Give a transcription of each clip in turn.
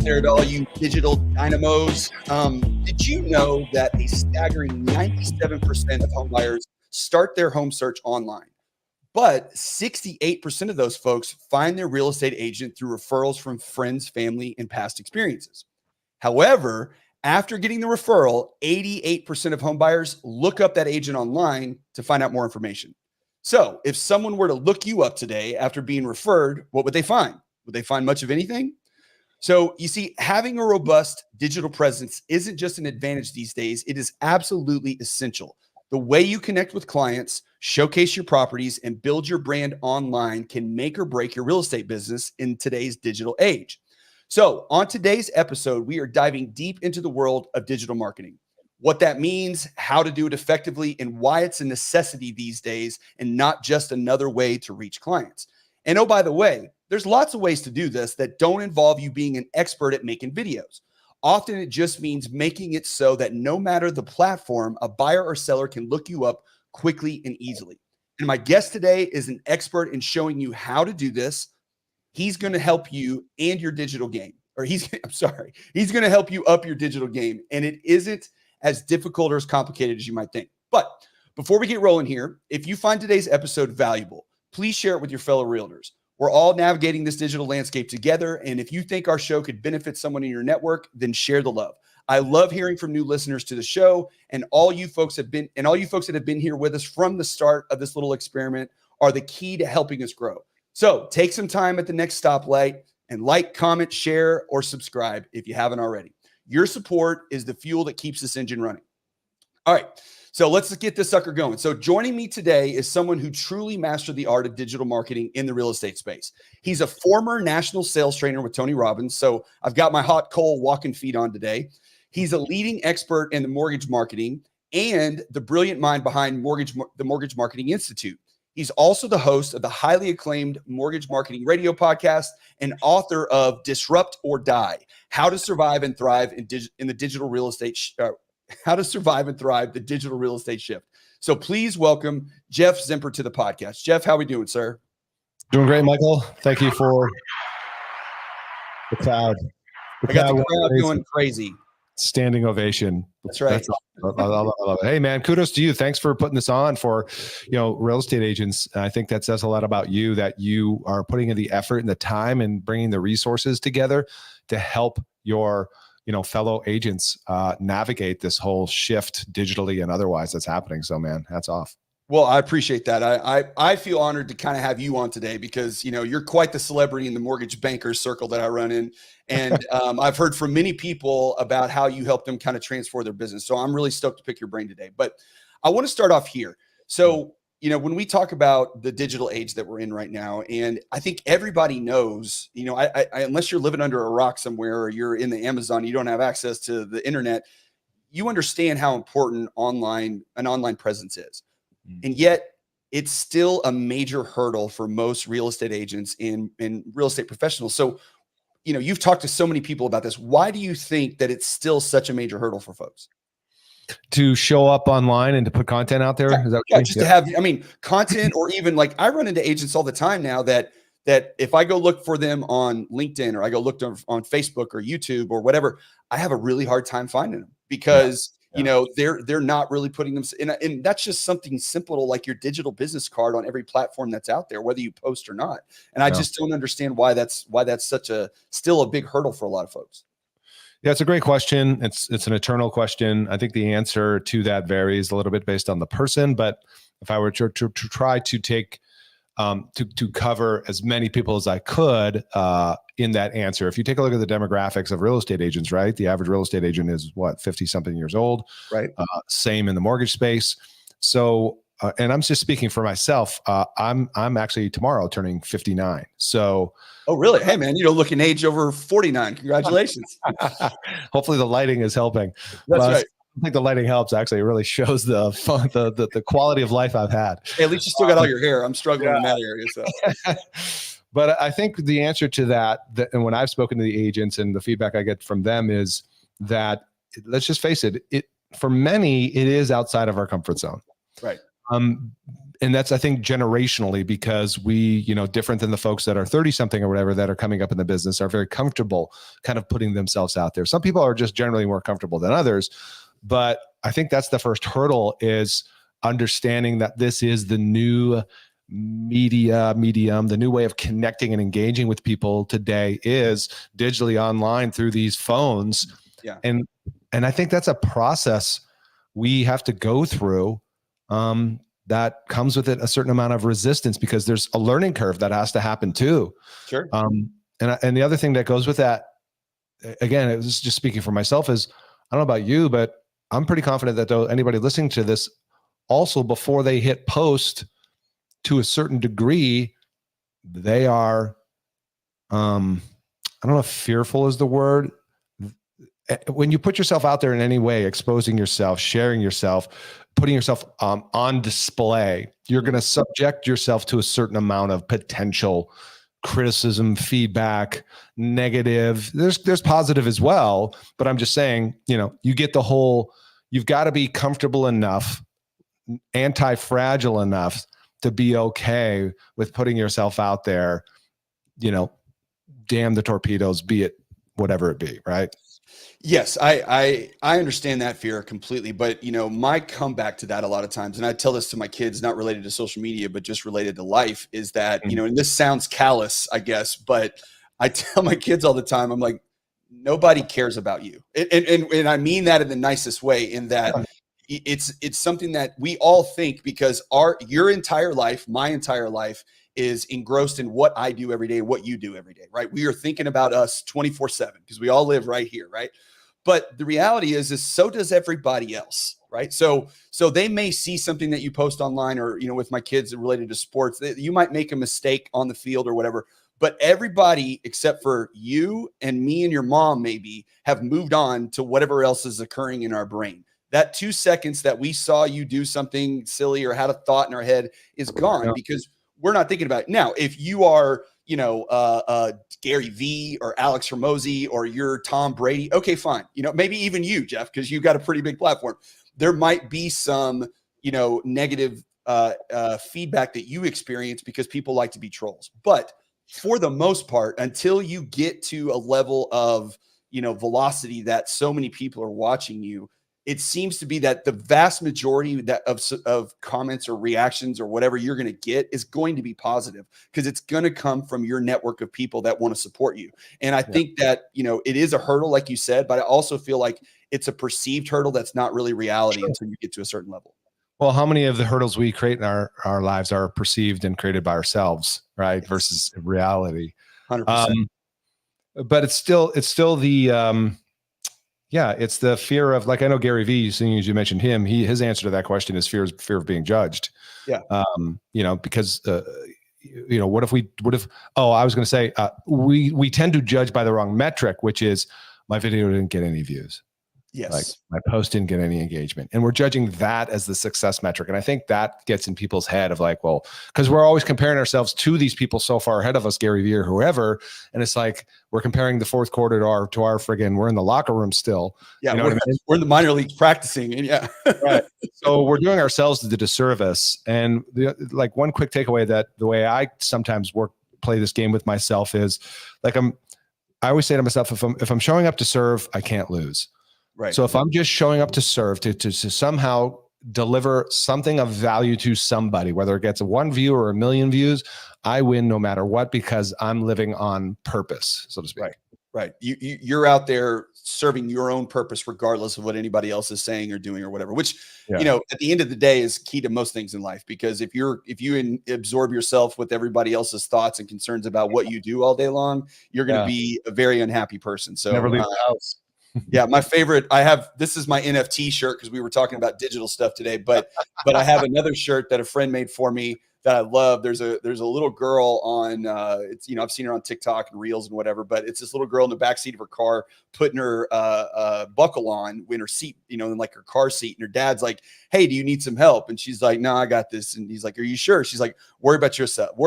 there to all you digital dynamos. Did you know that a staggering 97% of home buyers start their home search online? But 68% of those folks find their real estate agent through referrals from friends, family, and past experiences. However, after getting the referral, 88% of home buyers look up that agent online to find out more information. So if someone were to look you up today after being referred, what would they find? Would they find much of anything? So you see, having a robust digital presence isn't just an advantage these days. It is absolutely essential. The way you connect with clients, showcase your properties, and build your brand online can make or break your real estate business in today's digital age. So on today's episode, we are diving deep into the world of digital marketing, what that means, how to do it effectively, and why it's a necessity these days and not just another way to reach clients. And oh, by the way, there's lots of ways to do this that don't involve you being an expert at making videos. Often it just means making it so that no matter the platform, a buyer or seller can look you up quickly and easily. And my guest today is an expert in showing you how to do this. He's going to help you and your digital game, or he's going to help you up your digital game. And it isn't as difficult or as complicated as you might think. But before we get rolling here, if you find today's episode valuable, please share it with your fellow realtors. We're all navigating this digital landscape together. And if you think our show could benefit someone in your network, then share the love. I love hearing from new listeners to the show, and all you folks that have been here with us from the start of this little experiment are the key to helping us grow. So take some time at the next stoplight and like, comment, share, or subscribe if you haven't already. Your support is the fuel that keeps this engine running. All right. So let's get this sucker going. So joining me today is someone who truly mastered the art of digital marketing in the real estate space. He's a former national sales trainer with Tony Robbins. So I've got my hot coal walking feet on today. He's a leading expert in the mortgage marketing and the brilliant mind behind the Mortgage Marketing Institute. He's also the host of the highly acclaimed mortgage marketing radio podcast and author of Disrupt or Die: How to Survive and Thrive in the Digital Real Estate How to Survive and Thrive the Digital Real Estate Shift. So please welcome Geoff Zimpfer to the podcast. Geoff, how are we doing, sir? Doing great, Michael. Thank you for the crowd. I got the crowd going crazy. Standing ovation. That's right. I love it. Hey, man, kudos to you. Thanks for putting this on for, real estate agents. I think that says a lot about you, that you are putting in the effort and the time and bringing the resources together to help your fellow agents navigate this whole shift digitally and otherwise that's happening. So, man, hats off. Well, I appreciate that. I feel honored to kind of have you on today because, you're quite the celebrity in the mortgage bankers circle that I run in. And I've heard from many people about how you help them kind of transform their business. So I'm really stoked to pick your brain today. But I want to start off here. So, when we talk about the digital age that we're in right now, and I think everybody knows, unless you're living under a rock somewhere or you're in the Amazon, you don't have access to the internet, you understand how important an online presence is. And yet it's still a major hurdle for most real estate agents and real estate professionals. So, you've talked to so many people about this. Why do you think that it's still such a major hurdle for folks? To show up online and to put content out there? Yeah, is that just to have, content, or even like I run into agents all the time now that if I go look for them on LinkedIn or I go look on Facebook or YouTube or whatever, I have a really hard time finding them because they're not really putting them in. And that's just something simple like your digital business card on every platform that's out there, whether you post or not. And I just don't understand why that's still a big hurdle for a lot of folks. Yeah, it's a great question. It's an eternal question. I think the answer to that varies a little bit based on the person. But if I were to try to take to cover as many people as I could in that answer, if you take a look at the demographics of real estate agents, right? The average real estate agent is 50 something years old, right? Same in the mortgage space. So, and I'm just speaking for myself. I'm actually tomorrow turning 59. So. Oh, really? Hey, man, looking age over 49. Congratulations. Hopefully the lighting is helping. That's right. I think the lighting helps. Actually, it really shows the quality of life I've had. Hey, at least you still got all your hair. I'm struggling in that area. So. But I think the answer to that, and when I've spoken to the agents and the feedback I get from them is that, let's just face it, for many, it is outside of our comfort zone. Right. and that's, I think, generationally, because we, different than the folks that are 30 something or whatever that are coming up in the business, are very comfortable kind of putting themselves out there. Some people are just generally more comfortable than others, but I think that's the first hurdle, is understanding that this is the new medium, the new way of connecting and engaging with people today is digitally online through these phones. Yeah. And I think that's a process we have to go through. That comes with it a certain amount of resistance, because there's a learning curve that has to happen too. Sure. And the other thing that goes with that, again, it was just speaking for myself, is I don't know about you, but I'm pretty confident that anybody listening to this also, before they hit post, to a certain degree, they are, I don't know if fearful is the word. When you put yourself out there in any way, exposing yourself, sharing yourself, putting yourself on display, you're going to subject yourself to a certain amount of potential criticism, feedback, negative. There's positive as well, but I'm just saying, you get the whole, you've got to be comfortable enough, anti-fragile enough to be okay with putting yourself out there, damn the torpedoes, be it whatever it be, right? Yes, I understand that fear completely, but my comeback to that a lot of times, and I tell this to my kids, not related to social media, but just related to life, is that, and this sounds callous, I guess, but I tell my kids all the time, I'm like, nobody cares about you. And I mean that in the nicest way, in that it's something that we all think, because your entire life, my entire life, is engrossed in what I do every day, what you do every day, right? We are thinking about us 24/7 because we all live right here, right? But the reality is so does everybody else, right? So they may see something that you post online, or, with my kids related to sports, you might make a mistake on the field or whatever, but everybody except for you and me and your mom maybe have moved on to whatever else is occurring in our brain. That 2 seconds that we saw you do something silly or had a thought in our head is gone, because we're not thinking about it. Now, if you are, Gary V or Alex Hormozi, or you're Tom Brady, okay, fine. Maybe even you, Geoff, because you've got a pretty big platform. There might be some, negative feedback that you experience because people like to be trolls. But for the most part, until you get to a level of, velocity that so many people are watching you, it seems to be that the vast majority of comments or reactions or whatever you're going to get is going to be positive, because it's going to come from your network of people that want to support you. And I think that, it is a hurdle, like you said, but I also feel like it's a perceived hurdle that's not really reality until you get to a certain level. Well, how many of the hurdles we create in our lives are perceived and created by ourselves, right? Yes. Versus reality. 100%. But it's still the, it's the fear of, like, I know Gary Vee, as you mentioned him, his answer to that question is fear of being judged. Yeah. Because, what if, I was going to say, we tend to judge by the wrong metric, which is my video didn't get any views. Yes. Like my post didn't get any engagement. And we're judging that as the success metric. And I think that gets in people's head of like, well, because we're always comparing ourselves to these people so far ahead of us, Gary Vee or whoever. And it's like, we're comparing the fourth quarter to our friggin', we're in the locker room still. Yeah. We're in the minor leagues practicing. And yeah. Right. So we're doing ourselves the disservice. And one quick takeaway, that the way I sometimes play this game with myself is like, I always say to myself, if I'm showing up to serve, I can't lose. Right. So if I'm just showing up to serve, to somehow deliver something of value to somebody, whether it gets 1 view or 1 million views, I win no matter what, because I'm living on purpose, so to speak. Right. You're out there serving your own purpose, regardless of what anybody else is saying or doing or whatever, which, at the end of the day is key to most things in life. Because if you absorb yourself with everybody else's thoughts and concerns about what you do all day long, you're going to be a very unhappy person. So never leave the house. Yeah, my favorite, this is my NFT shirt, because we were talking about digital stuff today, but I have another shirt that a friend made for me that I love. There's a little girl on I've seen her on TikTok and Reels and whatever, but it's this little girl in the backseat of her car putting her buckle on in her seat, in like her car seat, and her dad's like, "Hey, do you need some help?" And she's like, "No, I got this." And he's like, "Are you sure?" She's like, worry about yourself.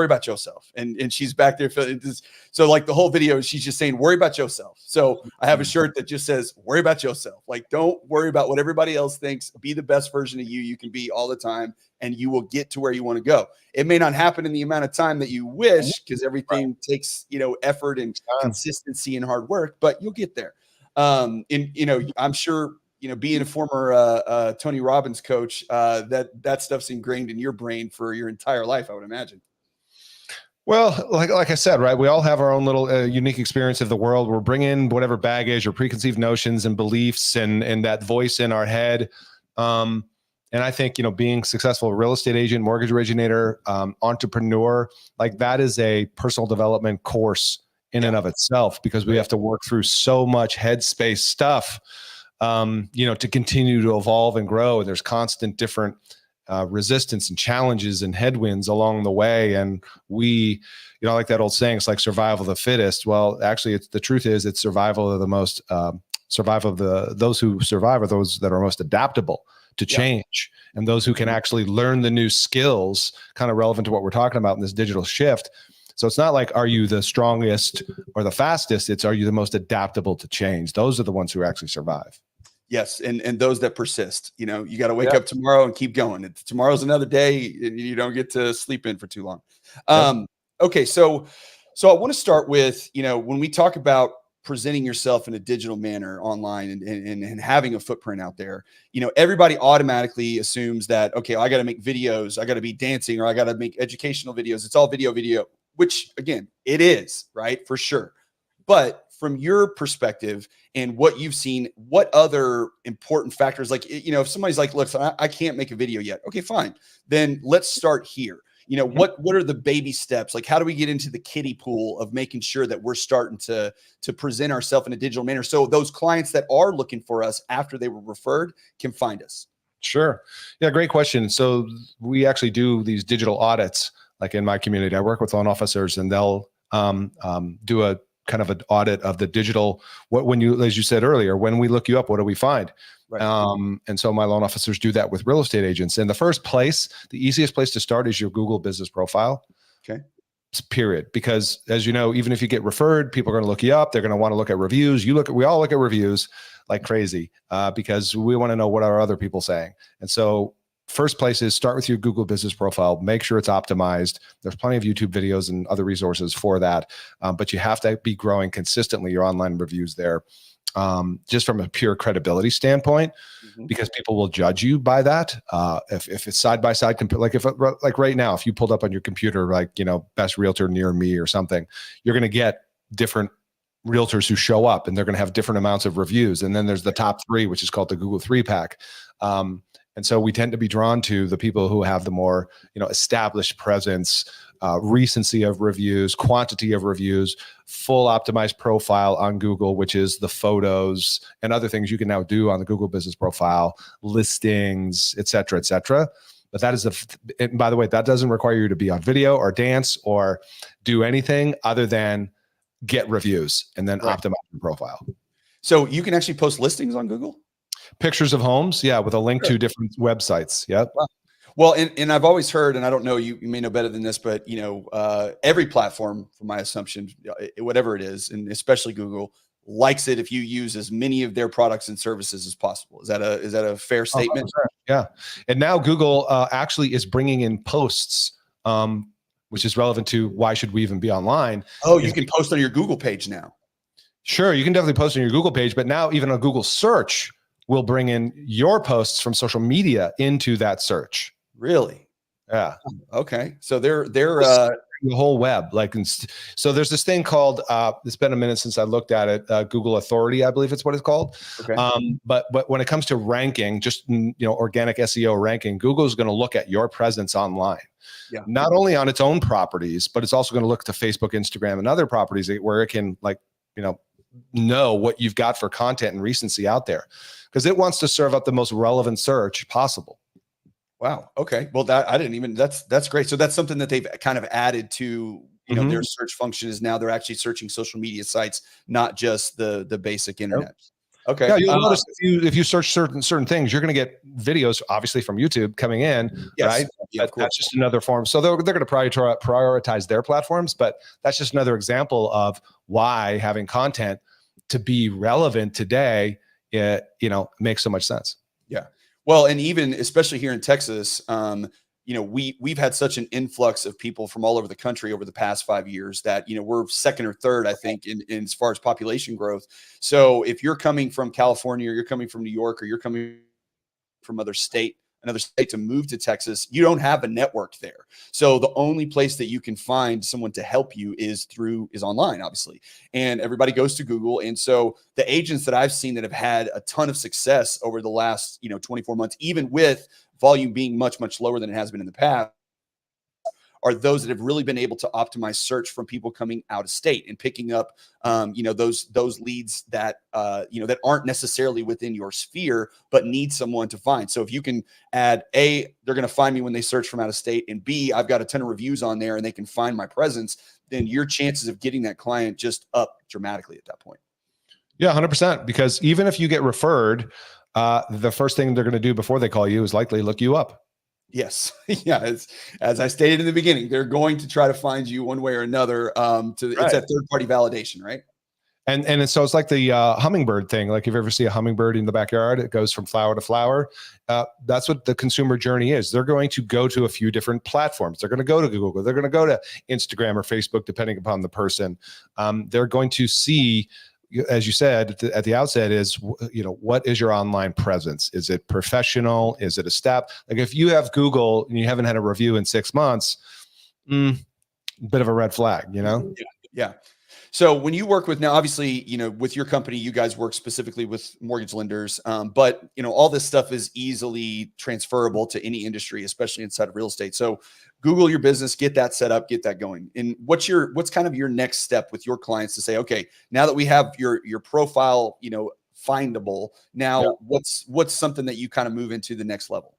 And she's back there feeling this. So like the whole video, she's just saying, worry about yourself. So I have a shirt that just says, worry about yourself. Like, don't worry about what everybody else thinks. Be the best version of you can be all the time. and you will get to where you want to go. It may not happen in the amount of time that you wish, because everything takes, effort and consistency and hard work, but you'll get there. And, I'm sure, being a former Tony Robbins coach, that stuff's ingrained in your brain for your entire life, I would imagine. Well, like I said, right, we all have our own little unique experience of the world. We're bringing whatever baggage or preconceived notions and beliefs and that voice in our head. And I think, being successful real estate agent, mortgage originator, entrepreneur, like that is a personal development course in and of itself, because we have to work through so much headspace stuff, to continue to evolve and grow. And there's constant different resistance and challenges and headwinds along the way. And we, like that old saying, it's like survival of the fittest. Well, actually, the truth is it's survival of the most, those who survive are those that are most adaptable to change, and those who can actually learn the new skills, kind of relevant to what we're talking about in this digital shift. So it's not like, are you the strongest or the fastest? It's, are you the most adaptable to change? Those are the ones who actually survive. Yes. And those that persist, you got to wake up tomorrow and keep going. Tomorrow's another day, and you don't get to sleep in for too long. Okay. So I want to start with, when we talk about presenting yourself in a digital manner online and having a footprint out there, everybody automatically assumes that, okay, I got to make videos, I got to be dancing, or I got to make educational videos. It's all video, which again, it is, right? For sure. But from your perspective and what you've seen, what other important factors, like, if somebody's like, look, I can't make a video yet. Okay, fine. Then let's start here. What are the baby steps? Like, how do we get into the kiddie pool of making sure that we're starting to present ourselves in a digital manner, so those clients that are looking for us after they were referred can find us? Sure. Yeah, great question. So we actually do these digital audits, like in my community. I work with loan officers, and they'll do a kind of an audit of the digital, as you said earlier, when we look you up, what do we find? Right. And so my loan officers do that with real estate agents. In the first place, the easiest place to start is your Google business profile. Okay. Period. Because as you know, even if you get referred, people are going to look you up. They're going to want to look at reviews. We all look at reviews like crazy, because we want to know what are other people saying. And so first place is start with your Google business profile. Make sure it's optimized. There's plenty of YouTube videos and other resources for that. But you have to be growing consistently your online reviews there, just from a pure credibility standpoint, because people will judge you by that. If it's side by side, like right now, if you pulled up on your computer, best realtor near me or something, you're going to get different realtors who show up, and they're going to have different amounts of reviews. And then there's the top 3, which is called the Google 3-pack. And so we tend to be drawn to the people who have the more, established presence, recency of reviews, quantity of reviews, full optimized profile on Google, which is the photos and other things you can now do on the Google business profile, listings, et cetera, et cetera. But that is and by the way, that doesn't require you to be on video or dance or do anything other than get reviews and then optimize your profile. So you can actually post listings on Google? Pictures of homes, with a link to different websites. Yep. Wow. Well, and I've always heard, and I don't know, you may know better than this, but every platform, from my assumption, whatever it is, and especially Google, likes it if you use as many of their products and services as possible. Is that a fair statement? 100%. Yeah. And now Google actually is bringing in posts, which is relevant to why should we even be online. Oh, you can post on your Google page now. Sure, you can definitely post on your Google page, but now even a Google search will bring in your posts from social media into that search. Really? Yeah. Okay. So they're the whole web. So there's this thing called, it's been a minute since I looked at it, Google Authority, I believe it's what it's called. Okay. But when it comes to ranking, just, organic SEO ranking, Google is going to look at your presence online. Yeah. Not only on its own properties, but it's also going to look to Facebook, Instagram, and other properties where it can know what you've got for content and recency out there, because it wants to serve up the most relevant search possible. Wow. Okay. Well, that's great. So that's something that they've kind of added to, their search function is now they're actually searching social media sites, not just the basic internet. Okay. Yeah, you'll notice if you search certain things, you're going to get videos, obviously from YouTube coming in, right? Yeah, that's just another form. So they're going to prioritize their platforms, but that's just another example of why having content to be relevant today, makes so much sense. Yeah. Well, and even especially here in Texas, we've had such an influx of people from all over the country over the past 5 years that, we're second or third, I think, in as far as population growth. So if you're coming from California, or you're coming from New York, or you're coming from another state to move to Texas, you don't have a network there. So the only place that you can find someone to help you is online, obviously. And everybody goes to Google. And so the agents that I've seen that have had a ton of success over the last, 24 months, even with volume being much, much lower than it has been in the past, are those that have really been able to optimize search from people coming out of state and picking up, those leads that, that aren't necessarily within your sphere, but need someone to find. So if you can add A, they're going to find me when they search from out of state, and B, I've got a ton of reviews on there and they can find my presence, then your chances of getting that client just up dramatically at that point. Yeah, 100%. Because even if you get referred, the first thing they're going to do before they call you is likely look you up. Yes. Yeah. As I stated in the beginning, they're going to try to find you one way or another. It's that third party validation, right? And so it's like the hummingbird thing. Like if you ever see a hummingbird in the backyard, it goes from flower to flower. That's what the consumer journey is. They're going to go to a few different platforms. They're going to go to Google. They're going to go to Instagram or Facebook, depending upon the person. They're going to see, as you said at the outset, is, what is your online presence? Is it professional? Is it a step? Like if you have Google and you haven't had a review in 6 months, bit of a red flag, Yeah. So when you work with, now, obviously, with your company, you guys work specifically with mortgage lenders, but all this stuff is easily transferable to any industry, especially inside of real estate. So Google your business, get that set up, get that going. And what's kind of your next step with your clients to say, okay, now that we have your profile, findable, now what's something that you kind of move into the next level?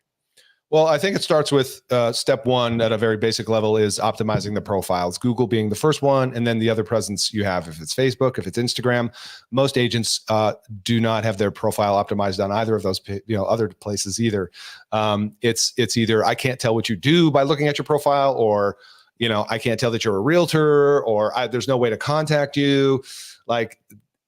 Well, I think it starts with step one at a very basic level is optimizing the profiles, Google being the first one, and then the other presence you have. If it's Facebook, if it's Instagram, most agents do not have their profile optimized on either of those, other places either. It's either I can't tell what you do by looking at your profile, or, I can't tell that you're a realtor, or there's no way to contact you. Like,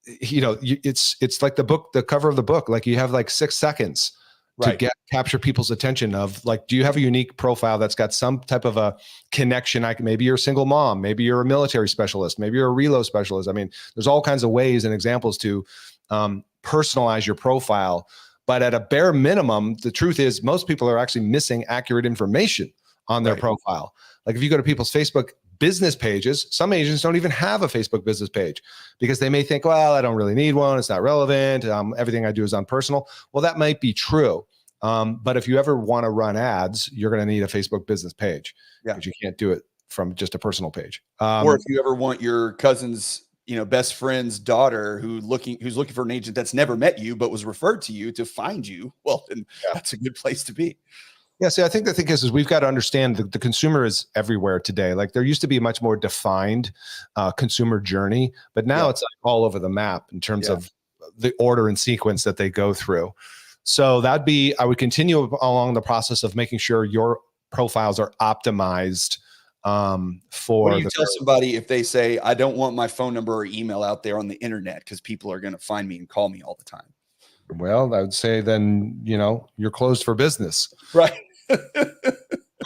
it's like the cover of the book. Like you have like 6 seconds to capture people's attention of like, do you have a unique profile that's got some type of a connection? Maybe you're a single mom, maybe you're a military specialist, maybe you're a relo specialist. I mean, there's all kinds of ways and examples to personalize your profile. But at a bare minimum, the truth is most people are actually missing accurate information on their profile. Like if you go to people's Facebook business pages, some agents don't even have a Facebook business page because they may think, well, I don't really need one. It's not relevant. Everything I do is on personal. Well, that might be true. But if you ever want to run ads, you're going to need a Facebook business page because you can't do it from just a personal page. Or if you ever want your cousin's, best friend's daughter who's looking for an agent that's never met you, but was referred to you to find you, well, then that's a good place to be. Yeah, see, I think the thing is we've got to understand the consumer is everywhere today. Like there used to be a much more defined consumer journey, but now it's like all over the map in terms of the order and sequence that they go through. So I would continue along the process of making sure your profiles are optimized for. What do you tell somebody if they say, I don't want my phone number or email out there on the internet because people are going to find me and call me all the time? Well, I would say then, you're closed for business. Right.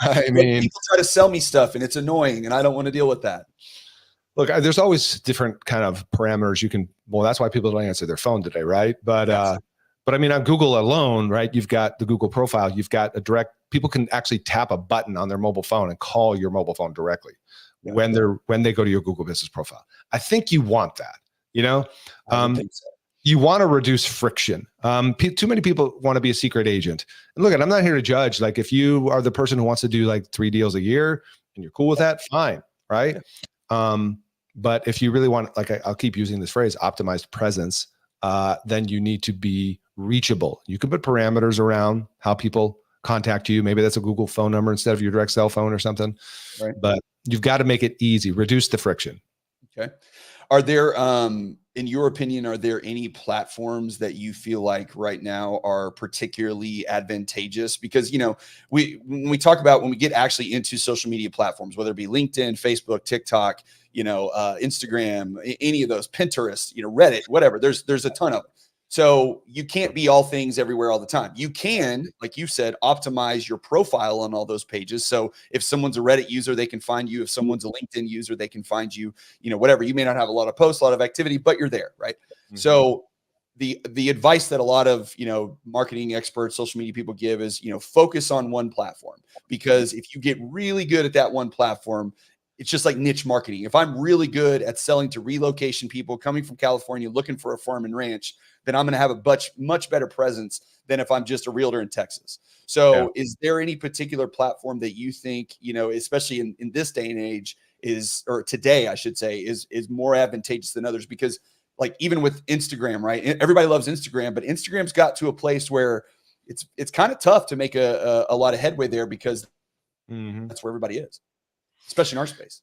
I mean, people try to sell me stuff and it's annoying and I don't want to deal with that. Look, there's always different kind of parameters that's why people don't answer their phone today. Right. But I mean, on Google alone, right, you've got the Google profile, you've got people can actually tap a button on their mobile phone and call your mobile phone directly when they go to your Google business profile. I think you want that, I think so. You want to reduce friction. Too many people want to be a secret agent. And look, I'm not here to judge. Like if you are the person who wants to do like 3 deals a year and you're cool with that, fine. Right. But if you really want, like I'll keep using this phrase, optimized presence, then you need to be reachable. You can put parameters around how people contact you. Maybe that's a Google phone number instead of your direct cell phone or something. Right. But you've got to make it easy, reduce the friction. Okay. Are there, in your opinion, are there any platforms that you feel like right now are particularly advantageous? Because, when we talk about when we get actually into social media platforms, whether it be LinkedIn, Facebook, TikTok, Instagram, any of those, Pinterest, Reddit, whatever, there's a ton of them. So you can't be all things everywhere all the time. You can, like you said, optimize your profile on all those pages. So if someone's a Reddit user, they can find you. If someone's a LinkedIn user, they can find you, whatever. You may not have a lot of posts, a lot of activity, but you're there, right? Mm-hmm. So the advice that a lot of, marketing experts, social media people give is, focus on one platform, because if you get really good at that one platform, it's just like niche marketing. If I'm really good at selling to relocation people coming from California looking for a farm and ranch, then I'm going to have a much better presence than if I'm just a realtor in Texas. So is there any particular platform that you think, especially in this day and age or today, I should say, is more advantageous than others? Because like even with Instagram, right? Everybody loves Instagram, but Instagram's got to a place where it's kind of tough to make a lot of headway there, because that's where everybody is, especially in our space.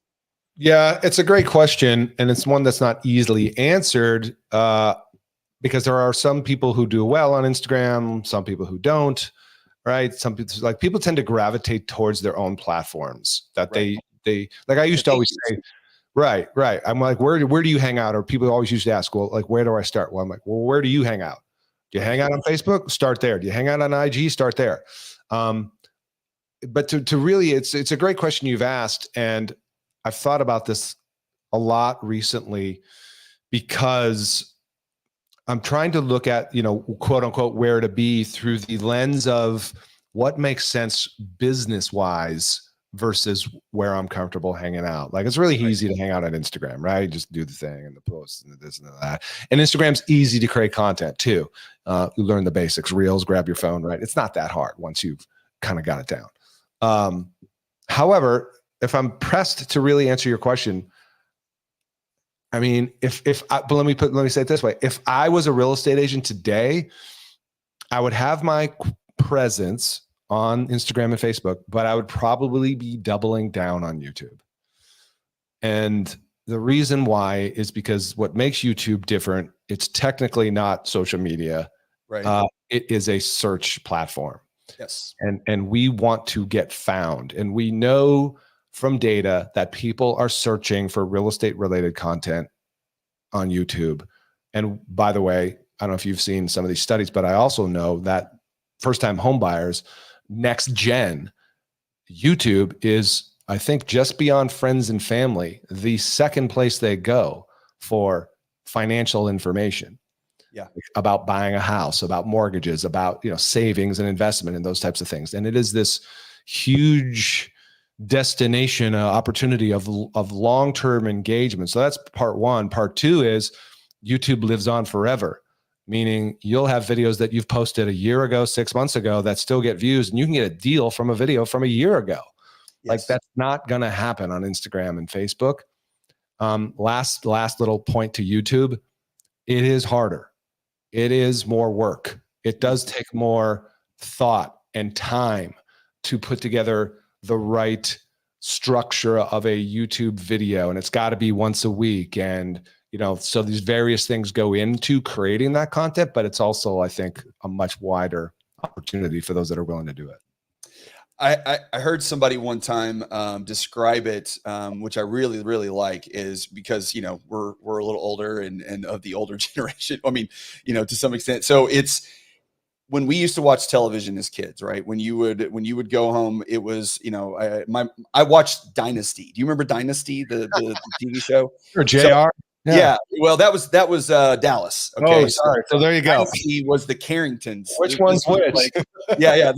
Yeah, it's a great question. And it's one that's not easily answered because there are some people who do well on Instagram, some people who don't, right? Some people tend to gravitate towards their own platforms that they like. I used to always say, right. I'm like, where do you hang out? Or people always used to ask, well, like, where do I start? Well, I'm like, well, where do you hang out? Do you hang out on Facebook? Start there. Do you hang out on IG? Start there. But to really, it's a great question you've asked. And I've thought about this a lot recently, because I'm trying to look at, quote unquote, where to be through the lens of what makes sense business wise versus where I'm comfortable hanging out. Like, it's really easy to hang out on Instagram, right? Just do the thing and the posts and this and that. And Instagram's easy to create content too. You learn the basics, reels, grab your phone, right? It's not that hard once you've kind of got it down. However, if I'm pressed to really answer your question, I mean, but let me say it this way. If I was a real estate agent today, I would have my presence on Instagram and Facebook, but I would probably be doubling down on YouTube. And the reason why is because what makes YouTube different, it's technically not social media. Right. It is a search platform. Yes. And we want to get found. And we know from data that people are searching for real estate related content on YouTube. And by the way, I don't know if you've seen some of these studies, but I also know that first time home buyers, next gen, YouTube is, I think, just beyond friends and family, the second place they go for financial information. Yeah. About buying a house, about mortgages, about, savings and investment and those types of things. And it is this huge destination opportunity of long-term engagement. So that's part one. Part two is YouTube lives on forever, meaning you'll have videos that you've posted a year ago, 6 months ago that still get views, and you can get a deal from a video from a year ago. Yes. Like, that's not going to happen on Instagram and Facebook. Last little point to YouTube. It is harder. It is more work. It does take more thought and time to put together the right structure of a YouTube video. And it's got to be once a week. And, so these various things go into creating that content, but it's also, I think, a much wider opportunity for those that are willing to do it. I heard somebody one time describe it, which I really, really like, is because, we're a little older and of the older generation. I mean, to some extent. So it's, when we used to watch television as kids, right? When you would go home, it was, I watched Dynasty. Do you remember Dynasty, the TV show? Or JR? So, yeah. Well, that was Dallas. Okay. Oh, sorry. So there you go. Dynasty was the Carringtons. Which one's which? Like, yeah.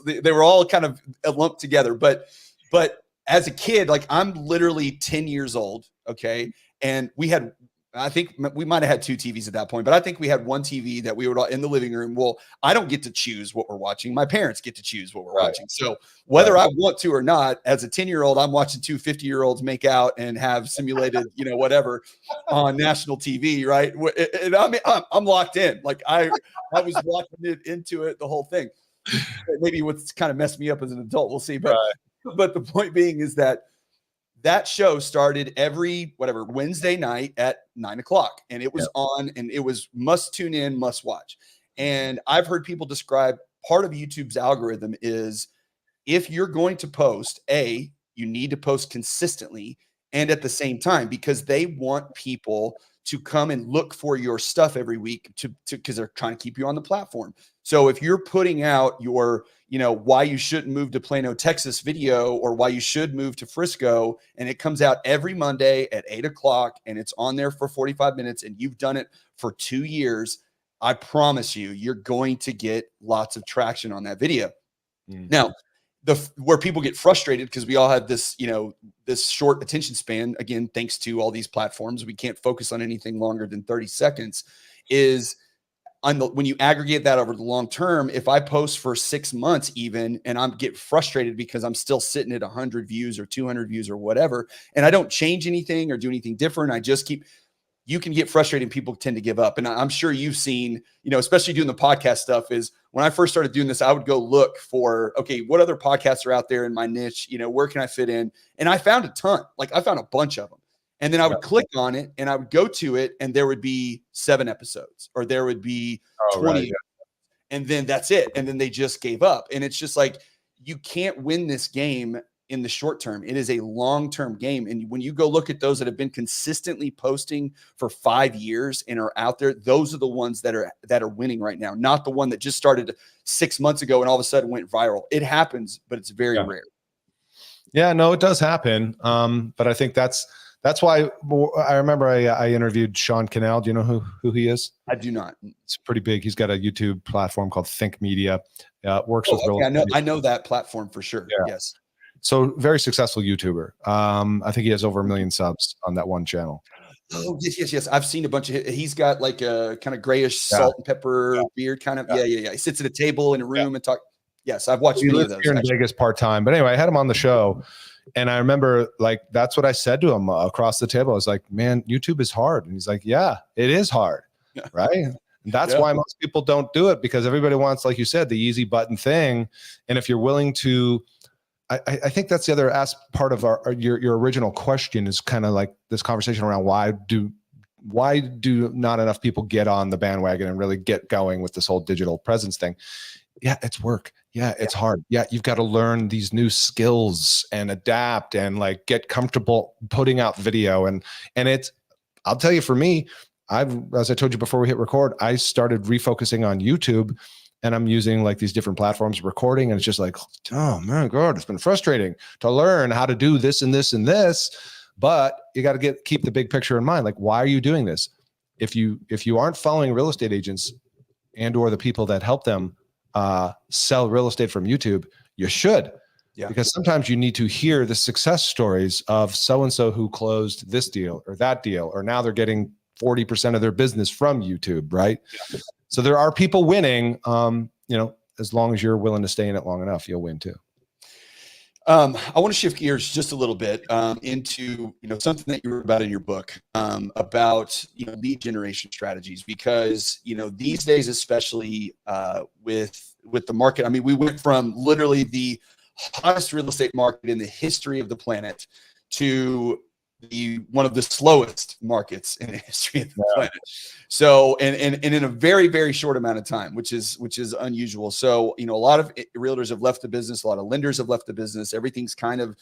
They were all kind of lumped together. But as a kid, like, I'm literally 10 years old. Okay. And I think we might have had two TVs at that point, but I think we had one TV that we were all in the living room. Well, I don't get to choose what we're watching. My parents get to choose what we're watching. So whether I want to or not, as a 10-year-old, I'm watching two 50-year-olds make out and have simulated, whatever on national TV. Right. And I mean, I'm locked in. Like, I was watching it into it, the whole thing. Maybe what's kind of messed me up as an adult, we'll see. But the point being is that show started every Wednesday night at 9:00, and it was on, and it was must tune in, must watch. And I've heard people describe part of YouTube's algorithm is, if you're going to post, you need to post consistently and at the same time, because they want people to come and look for your stuff every week because they're trying to keep you on the platform. So if you're putting out your, why you shouldn't move to Plano, Texas video, or why you should move to Frisco, and it comes out every Monday at 8:00 and it's on there for 45 minutes and you've done it for 2 years, I promise you, you're going to get lots of traction on that video. Now, where people get frustrated because we all have this, this short attention span, again, thanks to all these platforms, we can't focus on anything longer than 30 seconds, is when you aggregate that over the long term. If I post for 6 months even, and I'm get frustrated because I'm still sitting at 100 views or 200 views or whatever, and I don't change anything or do anything different, I just keep, you can get frustrated and people tend to give up. And I'm sure you've seen, especially doing the podcast stuff, is when I first started doing this, I would go look for, okay, what other podcasts are out there in my niche? Where can I fit in? And I found a ton, I found a bunch of them. And then I would click on it and I would go to it and there would be 7 episodes or there would be 20. Right, and then that's it. And then they just gave up. And it's just like, you can't win this game in the short term. It is a long-term game. And when you go look at those that have been consistently posting for 5 years and are out there, those are the ones that are winning right now, not the one that just started 6 months ago and all of a sudden went viral. It happens, but it's very rare. Yeah, no, it does happen. But I think that's why I remember I interviewed Sean Cannell. Do you know who he is? I do not. It's pretty big. He's got a YouTube platform called Think Media. Works with real. I know that platform for sure. Yeah. Yes. So very successful YouTuber. I think he has over 1 million subs on that one channel. Oh, yes. I've seen a bunch of, he's got like a kind of grayish salt and pepper beard kind of. Yeah. He sits at a table in a room and talk. Yes. I've watched many of those. Here in Vegas part-time. But anyway, I had him on the show and I remember that's what I said to him across the table. I was like, man, YouTube is hard. And he's like, yeah, it is hard. Right. And that's why most people don't do it, because everybody wants, like you said, the easy button thing. And if you're willing to, I think that's the other part of your original question is kind of like this conversation around why do not enough people get on the bandwagon and really get going with this whole digital presence thing? Yeah, it's work. Yeah, it's hard. Yeah, you've got to learn these new skills and adapt and like get comfortable putting out video. And it's, I'll tell you, for me, as I told you before we hit record, I started refocusing on YouTube. And I'm using like these different platforms recording. And it's just like, oh my God, it's been frustrating to learn how to do this and this and this. But you got to keep the big picture in mind. Like, why are you doing this? If you aren't following real estate agents and or the people that help them sell real estate from YouTube, you should. Yeah. Because sometimes you need to hear the success stories of so-and-so who closed this deal or that deal, or now they're getting 40% of their business from YouTube, right? Yeah. So there are people winning, as long as you're willing to stay in it long enough, you'll win too. I want to shift gears just a little bit into, something that you wrote about in your book about, lead generation strategies, because, these days, especially with the market, I mean, we went from literally the hottest real estate market in the history of the planet to one of the slowest markets in the history of the planet. So, and in a very, very short amount of time, which is unusual. So, a lot of realtors have left the business. A lot of lenders have left the business. Everything's kind of,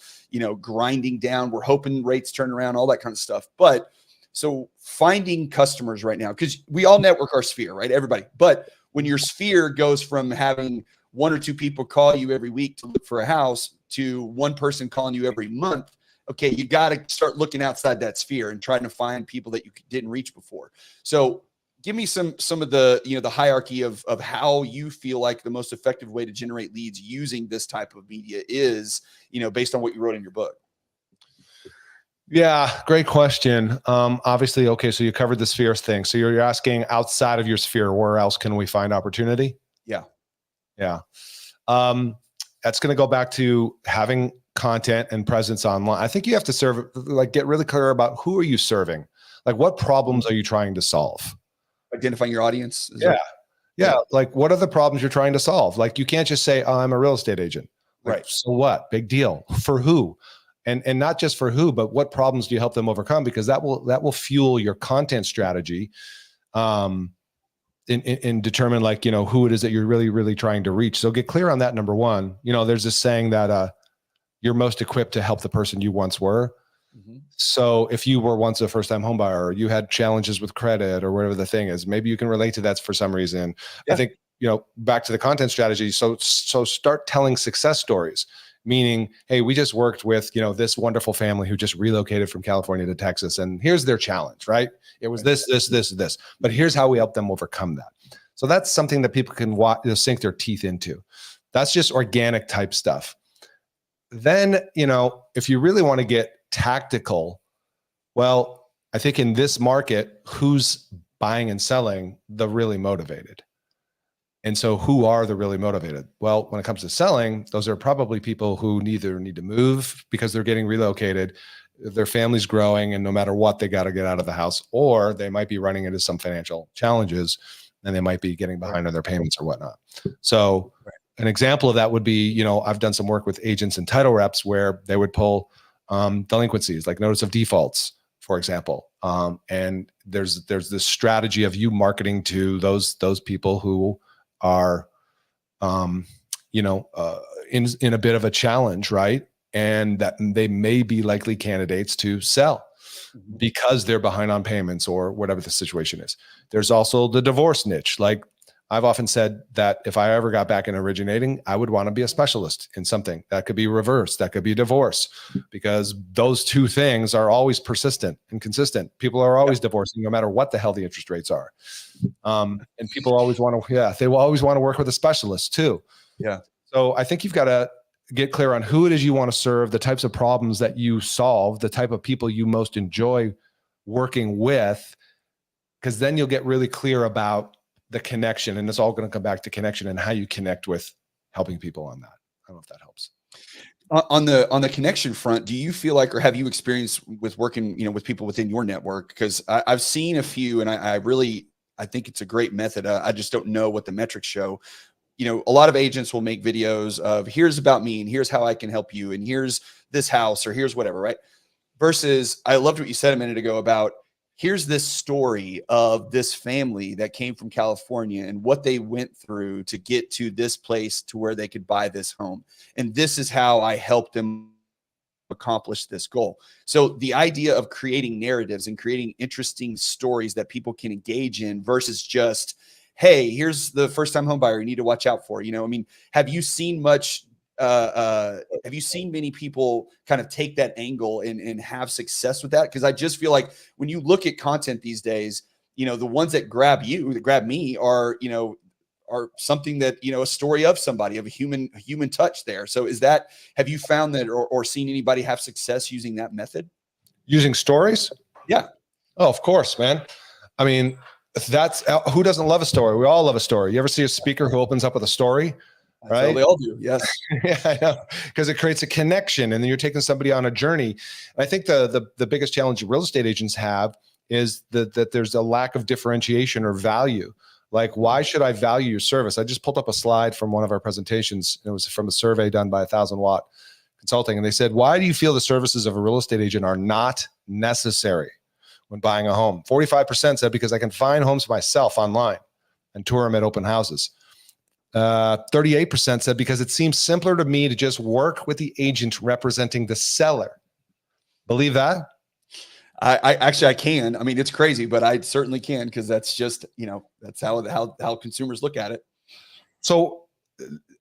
grinding down. We're hoping rates turn around, all that kind of stuff. But so finding customers right now, because we all network our sphere, right? Everybody. But when your sphere goes from having 1 or 2 people call you every week to look for a house to 1 person calling you every month, okay, you got to start looking outside that sphere and trying to find people that you didn't reach before. So give me some of the, the hierarchy of how you feel like the most effective way to generate leads using this type of media is, based on what you wrote in your book. Yeah, great question. Obviously, okay, so you covered the spheres thing. So you're asking outside of your sphere, where else can we find opportunity? Yeah. Yeah. That's going to go back to having content and presence online. I think you have to get really clear about who are you serving? Like, what problems are you trying to solve? Identifying your audience. Yeah. Like, what are the problems you're trying to solve? Like, you can't just say, oh, I'm a real estate agent. Like, right. So what? Big deal. For who? And not just for who, but what problems do you help them overcome? Because that will fuel your content strategy. And determine who it is that you're really, really trying to reach. So get clear on that. Number one, there's this saying that, you're most equipped to help the person you once were. Mhm. So if you were once a first-time home buyer, or you had challenges with credit or whatever the thing is, maybe you can relate to that for some reason. Yeah. I think, back to the content strategy. So start telling success stories, meaning, hey, we just worked with, this wonderful family who just relocated from California to Texas, and here's their challenge, right? It was this, but here's how we helped them overcome that. So that's something that people can sink their teeth into. That's just organic type stuff. Then, if you really want to get tactical, well, I think in this market, who's buying and selling the really motivated? And so who are the really motivated? Well, when it comes to selling, those are probably people who neither need to move because they're getting relocated, their family's growing, and no matter what, they got to get out of the house, or they might be running into some financial challenges and they might be getting behind on their payments or whatnot. So an example of that would be, I've done some work with agents and title reps where they would pull delinquencies, like notice of defaults, for example. And there's this strategy of you marketing to those people who are, in a bit of a challenge, right? And that they may be likely candidates to sell because they're behind on payments or whatever the situation is. There's also the divorce niche. Like I've often said that if I ever got back in originating, I would want to be a specialist in something that could be reverse, that could be divorce, because those two things are always persistent and consistent. People are always divorcing no matter what the hell the interest rates are. And people always want to, they will always want to work with a specialist too. Yeah. So I think you've got to get clear on who it is you want to serve, the types of problems that you solve, the type of people you most enjoy working with, because then you'll get really clear about the connection, and it's all going to come back to connection and how you connect with helping people on that. I don't know if that helps. On the connection front, do you feel like, or have you experienced with working, with people within your network? Because I've seen a few, and I think it's a great method. I just don't know what the metrics show. A lot of agents will make videos of here's about me and here's how I can help you and here's this house or here's whatever, right? Versus I loved what you said a minute ago about here's this story of this family that came from California and what they went through to get to this place to where they could buy this home. And this is how I helped them accomplish this goal. So the idea of creating narratives and creating interesting stories that people can engage in versus just, hey, here's the first time home buyer you need to watch out for. Have you seen much? Have you seen many people kind of take that angle and have success with that? Because I just feel like when you look at content these days, the ones that grab me are something that, a story of somebody, of a human touch there. So have you found that or seen anybody have success using that method? Using stories? Yeah. Oh, of course, man. I mean, that's who doesn't love a story? We all love a story. You ever see a speaker who opens up with a story? Right? They all do. Yes. Yeah, I know. Because it creates a connection, and then you're taking somebody on a journey. And I think the biggest challenge real estate agents have is that there's a lack of differentiation or value. Like, why should I value your service? I just pulled up a slide from one of our presentations. It was from a survey done by 1000 Watt Consulting. And they said, why do you feel the services of a real estate agent are not necessary when buying a home? 45% said, because I can find homes myself online and tour them at open houses. 38% said, because it seems simpler to me to just work with the agent representing the seller. Believe that? I actually, I can. I mean, it's crazy, but I certainly can, because that's just, that's how consumers look at it. So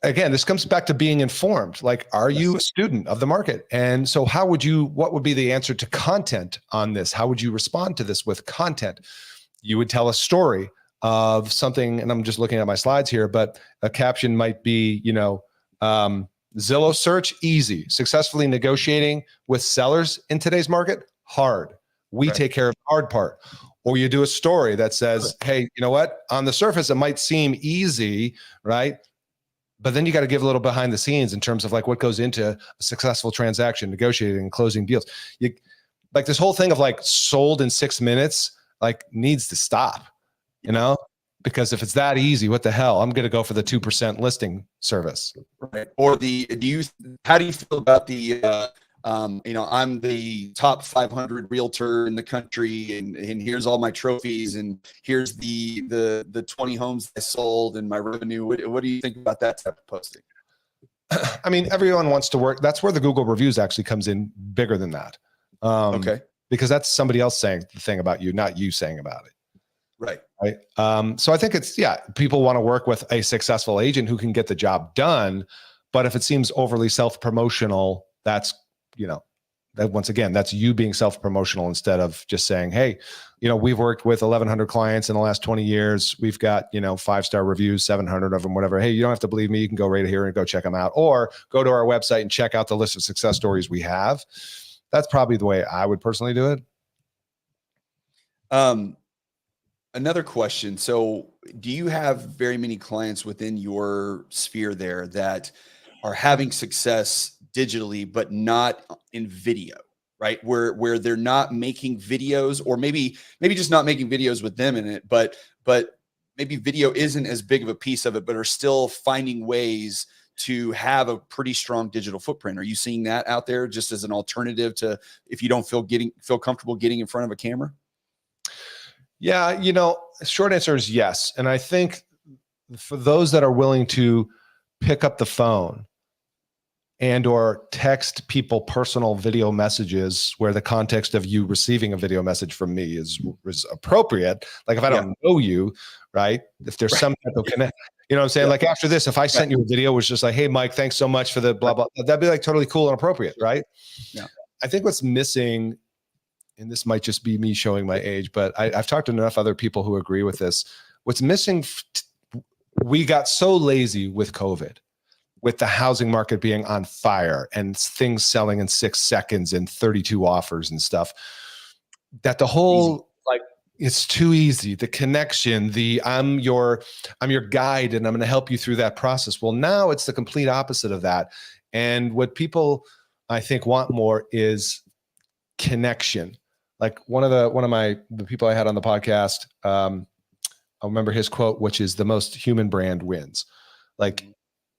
again, this comes back to being informed. Like, are you a student of the market? And so what would be the answer to content on this? How would you respond to this with content? You would tell a story of something, and I'm just looking at my slides here, but a caption might be, Zillow search, easy. Successfully negotiating with sellers in today's market, hard. We take care of the hard part. Or you do a story that says, hey, you know what? On the surface, it might seem easy, right? But then you got to give a little behind the scenes in terms of like what goes into a successful transaction, negotiating and closing deals. Like this whole thing of like sold in 6 minutes, like needs to stop, because if it's that easy, what the hell? I'm going to go for the 2% listing service. Right. Or how do you feel about the, I'm the top 500 realtor in the country, and here's all my trophies, and here's the 20 homes I sold and my revenue. What do you think about that type of posting? I mean, everyone wants to work. That's where the Google reviews actually comes in bigger than that. Okay. Because that's somebody else saying the thing about you, not you saying about it. Right. Right. So I think people want to work with a successful agent who can get the job done. But if it seems overly self-promotional, that's, that once again, that's you being self-promotional instead of just saying, hey, we've worked with 1,100 clients in the last 20 years. We've got, 5-star reviews, 700 of them, whatever. Hey, you don't have to believe me. You can go right here and go check them out, or go to our website and check out the list of success stories we have. That's probably the way I would personally do it. Another question. So do you have very many clients within your sphere there that are having success digitally, but not in video, right? Where they're not making videos, or maybe just not making videos with them in it, but maybe video isn't as big of a piece of it, but are still finding ways to have a pretty strong digital footprint. Are you seeing that out there just as an alternative to, if you don't feel comfortable getting in front of a camera? Yeah, short answer is yes. And I think for those that are willing to pick up the phone and or text people personal video messages where the context of you receiving a video message from me is appropriate. Like if I don't know you, right? If there's some type of connect, you know what I'm saying? Like after this, if I sent you a video, was just like, hey, Mike, thanks so much for the blah, blah, that'd be like totally cool and appropriate, right? Yeah. I think what's missing, and this might just be me showing my age, but I've talked to enough other people who agree with this. What's missing, we got so lazy with COVID, with the housing market being on fire and things selling in 6 seconds and 32 offers and stuff, that the whole, it's too easy. The connection, I'm your guide and I'm going to help you through that process. Well, now it's the complete opposite of that. And what people, I think, want more is connection. Like one of the people I had on the podcast, I remember his quote, which is, the most human brand wins. Like,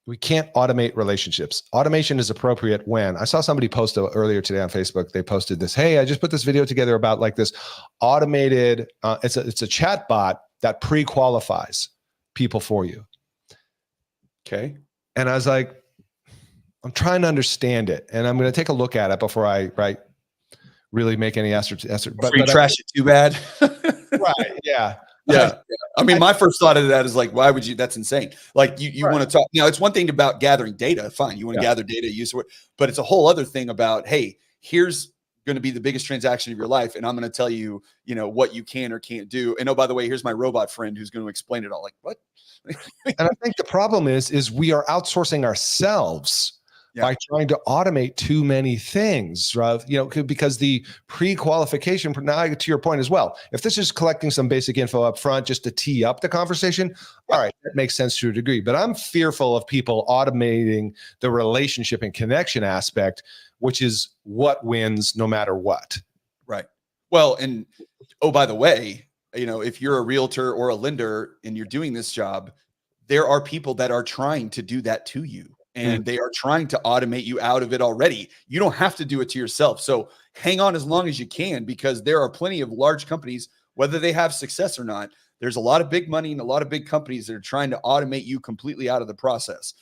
we can't automate relationships. Automation is appropriate when, I saw somebody post earlier today on Facebook. They posted this, hey, I just put this video together about like this automated, it's a chat bot that pre-qualifies people for you. Okay. And I was like, I'm trying to understand it, and I'm going to take a look at it before I really make any answer. But trash it too bad. Right. Yeah. Yeah. I mean, my first thought of that is like, why would you? That's insane. Like you want to talk. Now, it's one thing about gathering data. Fine. You want to gather data, use it, but it's a whole other thing about, hey, here's going to be the biggest transaction of your life. And I'm going to tell you, what you can or can't do. And oh, by the way, here's my robot friend who's going to explain it all. Like, what? And I think the problem is we are outsourcing ourselves by trying to automate too many things, right? Because the pre-qualification, now to your point as well, if this is collecting some basic info up front just to tee up the conversation, all right, that makes sense to a degree. But I'm fearful of people automating the relationship and connection aspect, which is what wins no matter what. Right. Well, and oh, by the way, if you're a realtor or a lender and you're doing this job, there are people that are trying to do that to you. And they are trying to automate you out of it already. You don't have to do it to yourself. So hang on as long as you can, because there are plenty of large companies, whether they have success or not. There's a lot of big money and a lot of big companies that are trying to automate you completely out of the process.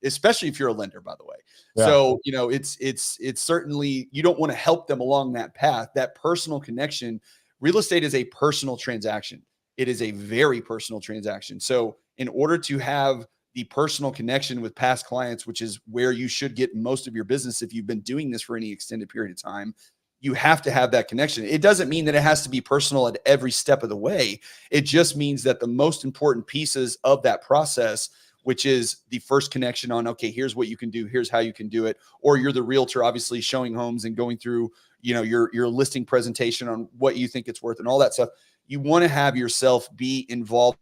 Especially if you're a lender, by the way. Yeah. So, it's certainly, you don't want to help them along that path. That personal connection, real estate is a personal transaction. It is a very personal transaction. So in order to have the personal connection with past clients, which is where you should get most of your business if you've been doing this for any extended period of time, you have to have that connection. It doesn't mean that it has to be personal at every step of the way. It just means that the most important pieces of that process, which is the first connection on, okay, here's what you can do, here's how you can do it, or you're the realtor obviously showing homes and going through, your listing presentation on what you think it's worth and all that stuff. You want to have yourself be involved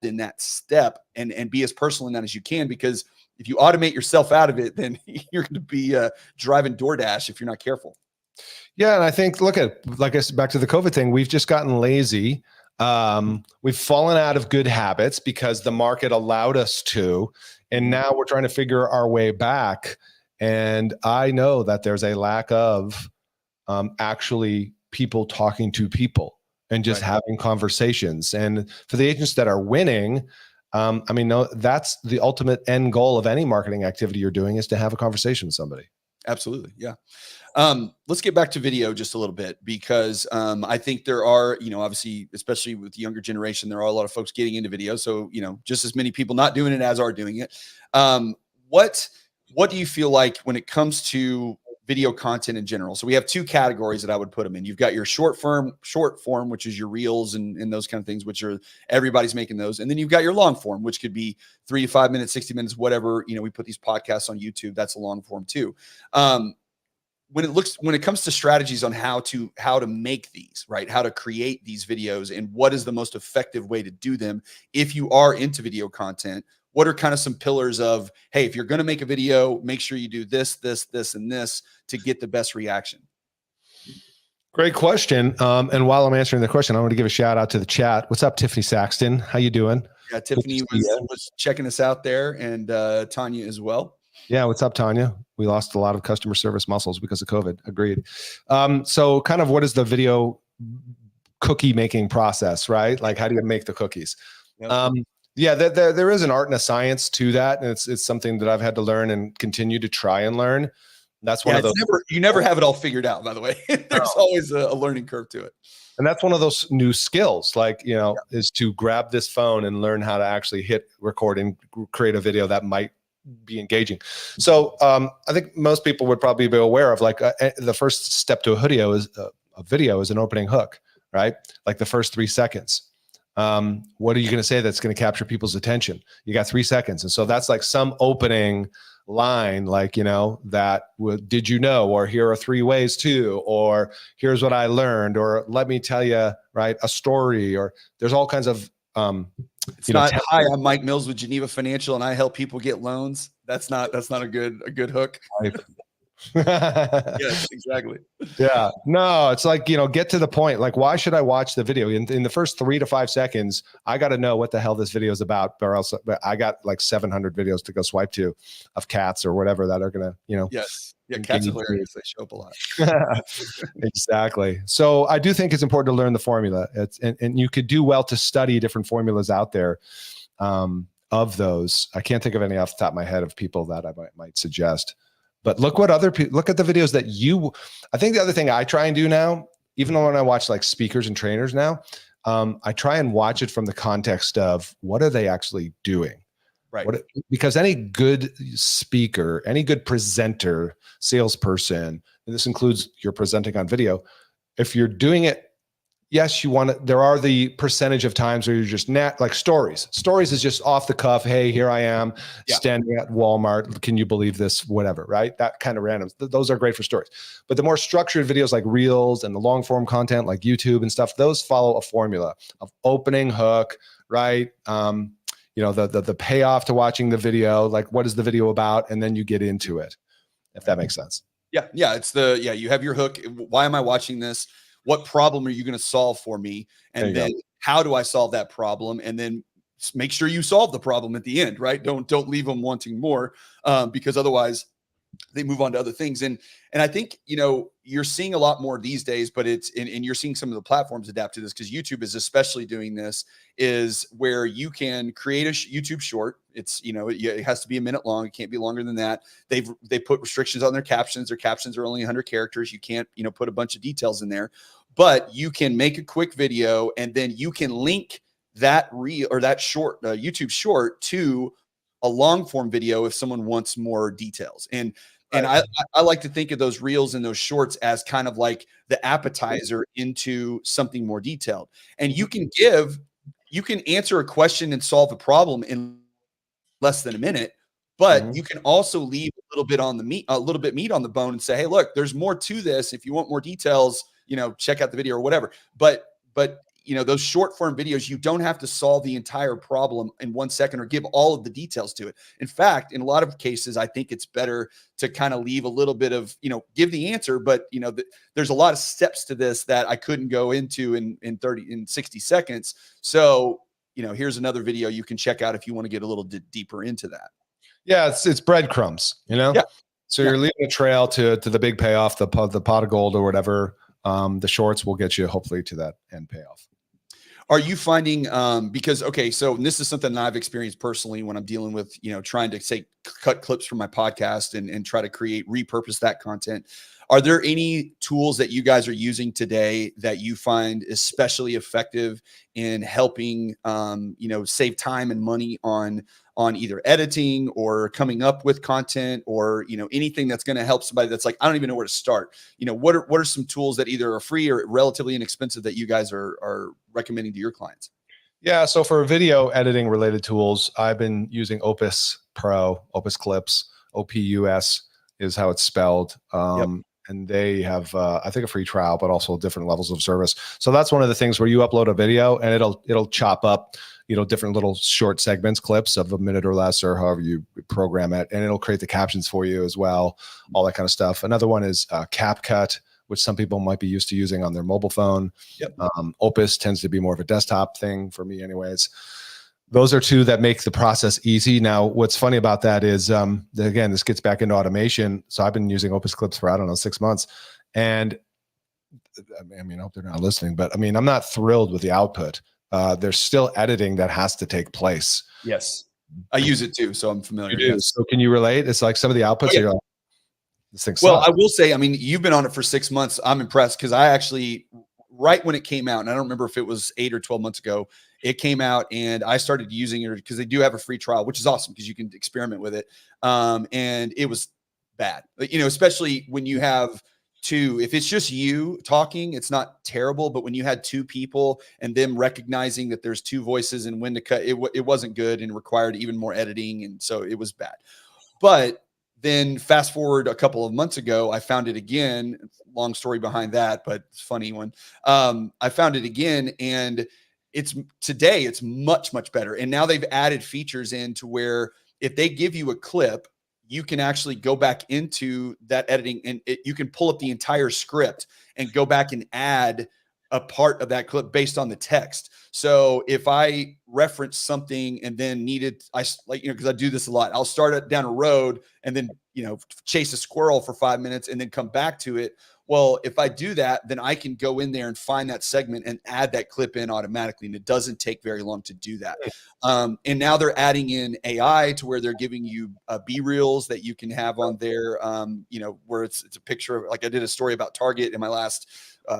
in that step and be as personal in that as you can, because if you automate yourself out of it, then you're going to be driving DoorDash if you're not careful. Yeah. And I think, look at, like I said, back to the COVID thing, we've just gotten lazy. We've fallen out of good habits because the market allowed us to, and now we're trying to figure our way back. And I know that there's a lack of actually people talking to people and just having conversations. And for the agents that are winning, no, that's the ultimate end goal of any marketing activity you're doing, is to have a conversation with somebody. Absolutely. Yeah. Let's get back to video just a little bit, because I think there are, obviously, especially with the younger generation, there are a lot of folks getting into video. So, just as many people not doing it as are doing it. Um, what what do you feel like when it comes to video content in general? So we have two categories that I would put them in. You've got your short form, which is your reels and those kind of things, which are everybody's making those. And then you've got your long form, which could be 3 to 5 minutes, 60 minutes, whatever. We put these podcasts on YouTube. That's a long form too. When it comes to strategies on how to make these, right, how to create these videos and what is the most effective way to do them, if you are into video content, what are kind of some pillars of, hey, if you're going to make a video, make sure you do this, this, this, and this to get the best reaction? Great question. And while I'm answering the question, I want to give a shout out to the chat. What's up, Tiffany Saxton? How you doing? Yeah, Tiffany was checking us out there, and Tanya as well. Yeah, what's up, Tanya? We lost a lot of customer service muscles because of COVID. Agreed. So kind of what is the video cookie making process, right? Like, how do you make the cookies? Yep. Yeah, there is an art and a science to that. And it's something that I've had to learn and continue to try and learn. That's one of those. You never have it all figured out, by the way. There's always a learning curve to it. And that's one of those new skills, like, is to grab this phone and learn how to actually hit record and create a video that might be engaging. So I think most people would probably be aware of, like, the first step to a video is an opening hook, right? Like the first 3 seconds. What are you going to say that's going to capture people's attention? You got 3 seconds. And so that's like some opening line, like, that did you know, or here are 3 ways to, or here's what I learned, or let me tell you, right, a story, or there's all kinds of, it's not, hi, I'm Mike Mills with Geneva Financial and I help people get loans. That's not a good hook. Yes, exactly. Yeah, no, it's like, get to the point. Like, why should I watch the video? In the first 3 to 5 seconds, I got to know what the hell this video is about, or else I got like 700 videos to go swipe to of cats or whatever that are gonna, Yes. Yeah, cats are hilarious. They show up a lot. Exactly. So I do think it's important to learn the formula. And you could do well to study different formulas out there. Of those, I can't think of any off the top of my head of people that I might suggest. But look what other people, look at the videos that I think the other thing I try and do now, even when I watch like speakers and trainers now, I try and watch it from the context of what are they actually doing? Right. Because any good speaker, any good presenter, salesperson, and this includes you're presenting on video, if you're doing it, yes, there are the percentage of times where you're just like stories. Stories is just off the cuff. Hey, here I am standing at Walmart. Can you believe this? Whatever, right? That kind of random. Those are great for stories. But the more structured videos like Reels and the long form content like YouTube and stuff, those follow a formula of opening hook, right? The payoff to watching the video, like what is the video about? And then you get into it, if that makes sense. Yeah. Yeah. You have your hook. Why am I watching this? What problem are you going to solve for me? And then how do I solve that problem? And then make sure you solve the problem at the end, right? Don't leave them wanting more, because otherwise they move on to other things. And I think, you're seeing a lot more these days, but and you're seeing some of the platforms adapt to this, because YouTube is especially doing this, is where you can create a YouTube short. It's, it has to be a minute long. It can't be longer than that. They put restrictions on their captions. Their captions are only 100 characters. You can't, put a bunch of details in there, but you can make a quick video and then you can link that reel or that short YouTube short to a long form video if someone wants more details. And I like to think of those reels and those shorts as kind of like the appetizer into something more detailed. And you can answer a question and solve a problem in less than a minute, but you can also leave a little bit meat on the bone and say, hey, look, there's more to this. If you want more details, check out the video or whatever. But those short form videos, you don't have to solve the entire problem in 1 second or give all of the details to it. In fact, in a lot of cases, I think it's better to kind of leave a little bit of, give the answer, but there's a lot of steps to this that I couldn't go into in 60 seconds. So, here's another video you can check out if you want to get a little deeper into that. Yeah. It's breadcrumbs, Yeah. So you're leaving a trail to the big payoff, the pot of gold or whatever. The shorts will get you hopefully to that end payoff. Are you finding, because, okay, so this is something that I've experienced personally when I'm dealing with, trying to say cut clips from my podcast and try to repurpose that content. Are there any tools that you guys are using today that you find especially effective in helping, save time and money on either editing or coming up with content, or, anything that's going to help somebody that's like, I don't even know where to start? What are some tools that either are free or relatively inexpensive that you guys are recommending to your clients? Yeah. So for video editing related tools, I've been using Opus Pro, Opus Clips, OPUS is how it's spelled. Yep. And they have, I think, a free trial, but also different levels of service. So that's one of the things where you upload a video and it'll chop up, different little short segments, clips of a minute or less, or however you program it, and it'll create the captions for you as well, all that kind of stuff. Another one is CapCut, which some people might be used to using on their mobile phone. Yep. Opus tends to be more of a desktop thing for me anyways. Those are two that make the process easy. Now, what's funny about that is, again, this gets back into automation. So I've been using Opus Clips for, 6 months. And I hope they're not listening, but I'm not thrilled with the output. There's still editing that has to take place. Yes. I use it too, so I'm familiar. You do. Yes. So can you relate? It's like some of the outputs are like, this thing well, sucks. I will say, you've been on it for 6 months. I'm impressed because I actually, right when it came out, and I don't remember if it was 8 or 12 months ago, it came out and I started using it because they do have a free trial, which is awesome because you can experiment with it. And it was bad, especially when you have two. If it's just you talking, it's not terrible. But when you had two people and them recognizing that there's two voices and when to cut, it wasn't good and required even more editing. And so it was bad. But then fast forward a couple of months ago, I found it again. Long story behind that, but it's a funny one. I found it again, and today it's much, much better. And now they've added features in to where if they give you a clip, you can actually go back into that editing and you can pull up the entire script and go back and add a part of that clip based on the text. So if I reference something and then because I do this a lot, I'll start it down a road and then, chase a squirrel for 5 minutes and then come back to it. Well, if I do that, then I can go in there and find that segment and add that clip in automatically. And it doesn't take very long to do that. And now they're adding in AI to where they're giving you B-reels that you can have on there, where it's a picture of, like I did a story about Target in my last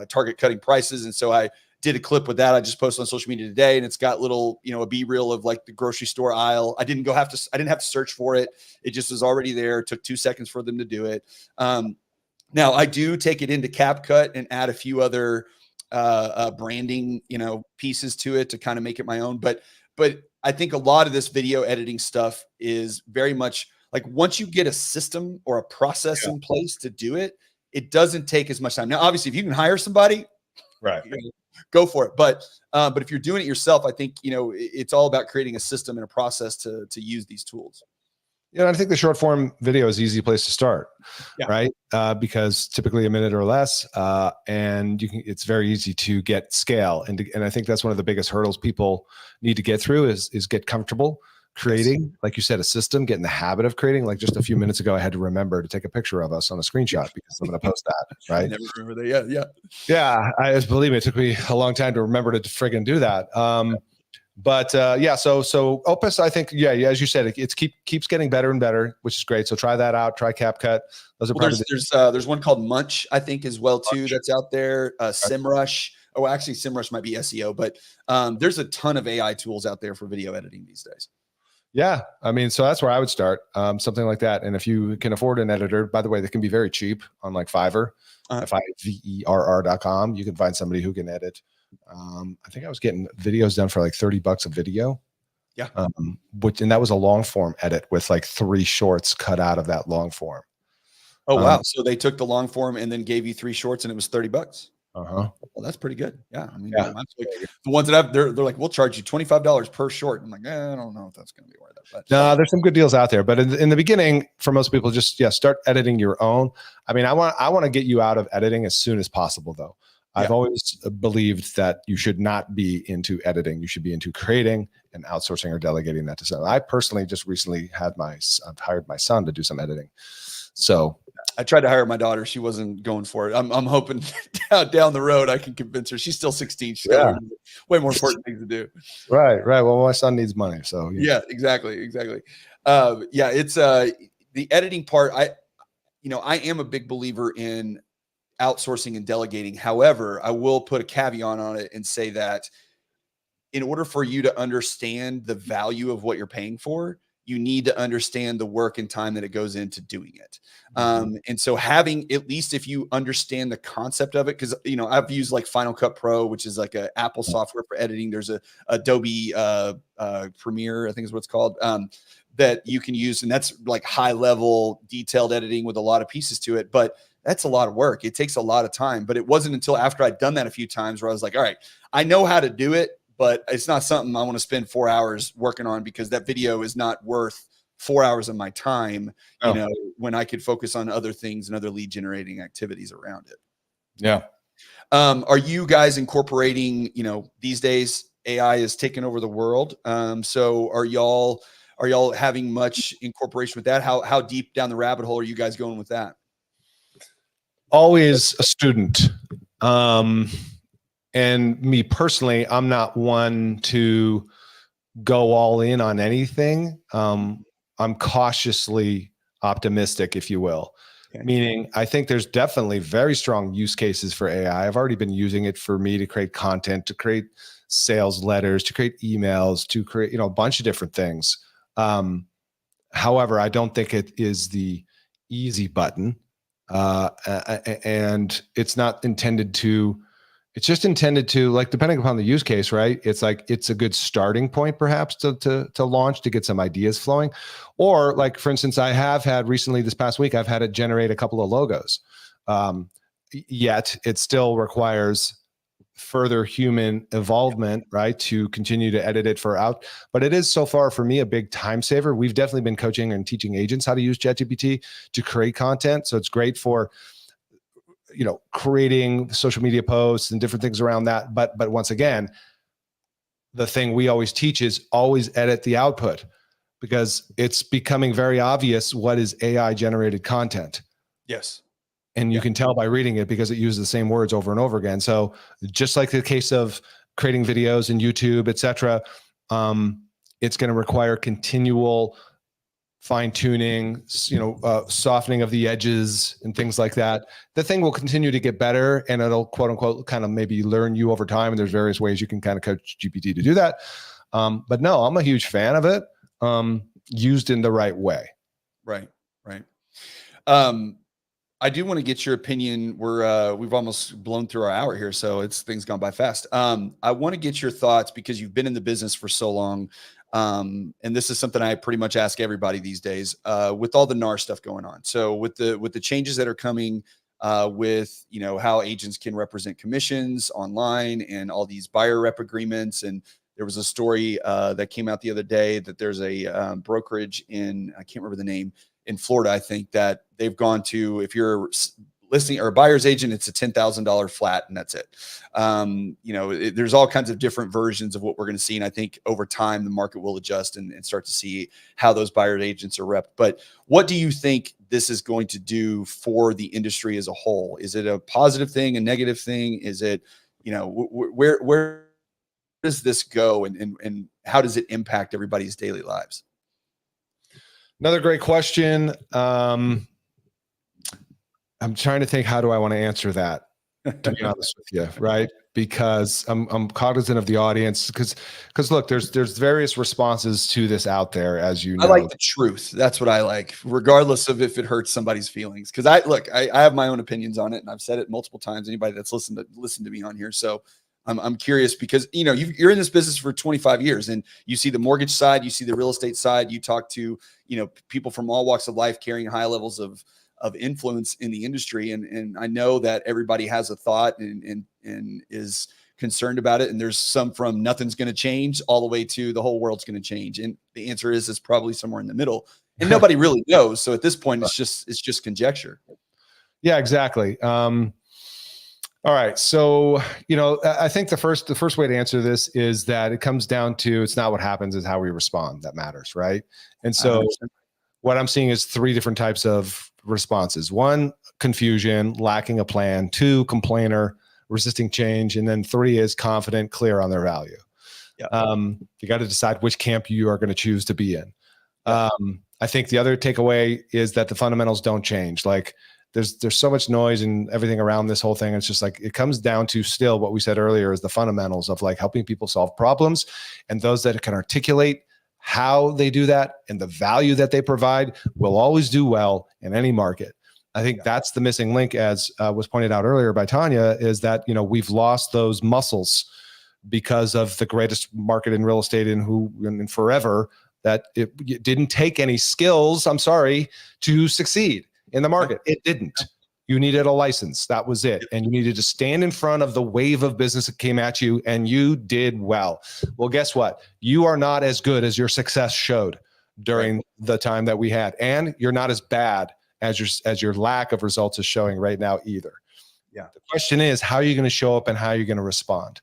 Target cutting prices. And so I did a clip with that. I just posted on social media today, and it's got little, a B-reel of like the grocery store aisle. I didn't have to search for it. It just was already there. It took 2 seconds for them to do it. Now I do take it into CapCut and add a few other branding, pieces to it to kind of make it my own. But I think a lot of this video editing stuff is very much like once you get a system or a process in place to do it, it doesn't take as much time. Now, obviously, if you can hire somebody, right, go for it. But if you're doing it yourself, I think, it's all about creating a system and a process to use these tools. Yeah, I think the short form video is an easy place to start, right? Because typically a minute or less, and it's very easy to get scale. And I think that's one of the biggest hurdles people need to get through is get comfortable creating, like you said, a system, get in the habit of creating. Like just a few minutes ago, I had to remember to take a picture of us on a screenshot because I'm going to post that, right? I never remember that. Yeah. Believe me, it took me a long time to remember to friggin' do that. So Opus, I think, as you said, it keeps getting better and better, which is great. So try that out. Try CapCut. Those are there's one called Munch, I think, as well too. That's out there. SEMrush. Oh, actually, SEMrush might be SEO, but there's a ton of AI tools out there for video editing these days. Yeah, so that's where I would start, something like that. And if you can afford an editor, by the way, they can be very cheap on like Fiverr, FIVERR.com. You can find somebody who can edit. I think I was getting videos done for like $30 a video. Yeah. And that was a long form edit with like 3 shorts cut out of that long form. Oh, wow. So they took the long form and then gave you 3 shorts and it was $30. Well, that's pretty good. Yeah. The ones that they're like, we'll charge you $25 per short. I'm like, I don't know if that's going to be worth it. But no, there's some good deals out there. But in the beginning, for most people, just start editing your own. I want to get you out of editing as soon as possible, though. I've always believed that you should not be into editing. You should be into creating and outsourcing or delegating that to someone. I personally just recently I've hired my son to do some editing. So I tried to hire my daughter. She wasn't going for it. I'm hoping down the road I can convince her. She's still 16. She's got way more important things to do. Right. Well, my son needs money. So yeah, exactly. Yeah, it's the editing part. I am a big believer in outsourcing and delegating. However, I will put a caveat on it and say that in order for you to understand the value of what you're paying for, you need to understand the work and time that it goes into doing it. And so having, at least if you understand the concept of it, because, I've used like Final Cut Pro, which is like a Apple software for editing. There's a Adobe Premiere, I think is what it's called, that you can use. And that's like high level detailed editing with a lot of pieces to it. But that's a lot of work. It takes a lot of time. But it wasn't until after I'd done that a few times where I was like, all right, I know how to do it, but it's not something I want to spend 4 hours working on, because that video is not worth 4 hours of my time, when I could focus on other things and other lead generating activities around it. Yeah. Are you guys incorporating, these days AI is taking over the world. So are y'all having much incorporation with that? How deep down the rabbit hole are you guys going with that? Always a student. And me personally, I'm not one to go all in on anything. I'm cautiously optimistic, if you will. Okay. Meaning, I think there's definitely very strong use cases for AI. I've already been using it for me to create content, to create sales letters, to create emails, to create, a bunch of different things. However, I don't think it is the easy button. And it's not intended to, it's just intended to, like, depending upon the use case, right? It's like, it's a good starting point perhaps to launch, to get some ideas flowing. Or like, for instance, I have had recently this past week, I've had it generate a couple of logos. Yet it still requires further human involvement, right? To continue to edit it but it is so far for me a big time saver. We've definitely been coaching and teaching agents how to use ChatGPT to create content. So it's great for, creating social media posts and different things around that. But once again, the thing we always teach is always edit the output, because it's becoming very obvious what is AI generated content. Yes. And you can tell by reading it, because it uses the same words over and over again. So just like the case of creating videos in YouTube, et cetera, it's going to require continual fine tuning, softening of the edges and things like that. The thing will continue to get better, and it'll, quote unquote, kind of maybe learn you over time. And there's various ways you can kind of coach GPT to do that. But no, I'm a huge fan of it, used in the right way. Right. I do want to get your opinion. We've almost blown through our hour here, so things gone by fast. I want to get your thoughts, because you've been in the business for so long. And this is something I pretty much ask everybody these days, with all the NAR stuff going on. So with the changes that are coming, with, how agents can represent commissions online and all these buyer rep agreements. And there was a story that came out the other day that there's a brokerage I can't remember the name, in Florida, I think, that they've gone to, if you're listing or a buyer's agent, it's a $10,000 flat, and that's it. There's all kinds of different versions of what we're going to see. And I think over time, the market will adjust and start to see how those buyer's agents are repped. But what do you think this is going to do for the industry as a whole? Is it a positive thing, a negative thing? Is it, where does this go, and how does it impact everybody's daily lives? Another great question. I'm trying to think, how do I want to answer that, to be honest with you, right? Because I'm cognizant of the audience, because look, there's various responses to this out there, as you know. I like the truth. That's what I like, regardless of if it hurts somebody's feelings. Because I have my own opinions on it, and I've said it multiple times. Anybody that's listened to me on here, so I'm curious, because you're in this business for 25 years, and you see the mortgage side, you see the real estate side, you talk to people from all walks of life carrying high levels of influence in the industry, and I know that everybody has a thought and is concerned about it, and there's some from nothing's going to change all the way to the whole world's going to change, and the answer is it's probably somewhere in the middle, and nobody really knows. So at this point, it's just conjecture. Yeah, exactly. All right. So, I think the first way to answer this is that it comes down to, it's not what happens, it's how we respond that matters. Right. And so what I'm seeing is three different types of responses. One, confusion, lacking a plan. Two, complainer, resisting change. And then three is confident, clear on their value. Yeah. You got to decide which camp you are going to choose to be in. Yeah. I think the other takeaway is that the fundamentals don't change. Like there's so much noise and everything around this whole thing. It's just like, it comes down to still what we said earlier is the fundamentals of like helping people solve problems, and those that can articulate how they do that and the value that they provide will always do well in any market. I think that's the missing link, as was pointed out earlier by Tanya, is that, you know, we've lost those muscles because of the greatest market in real estate in forever, that it didn't take any skills, I'm sorry, to succeed in the market. It didn't. You needed a license. That was it. And you needed to stand in front of the wave of business that came at you, and you did well. Well, guess what? You are not as good as your success showed during the time that we had. And you're not as bad as your lack of results is showing right now either. Yeah. The question is, how are you going to show up and how are you going to respond?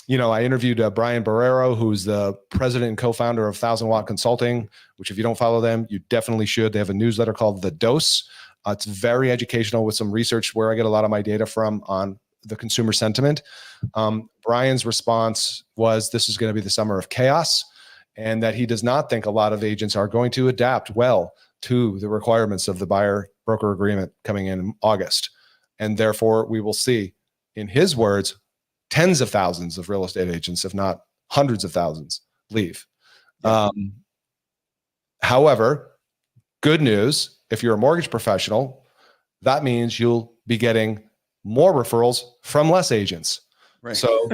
You know, I interviewed Brian Barrero, who's the president and co-founder of 1000 Watt Consulting, which if you don't follow them, you definitely should. They have a newsletter called The Dose. It's very educational with some research where I get a lot of my data from on the consumer sentiment. Brian's response was this is going to be the summer of chaos, and that he does not think a lot of agents are going to adapt well to the requirements of the buyer broker agreement coming in August. And therefore we will see, in his words, tens of thousands of real estate agents, if not hundreds of thousands, leave. Yeah. However, good news, if you're a mortgage professional, that means you'll be getting more referrals from less agents. Right. So,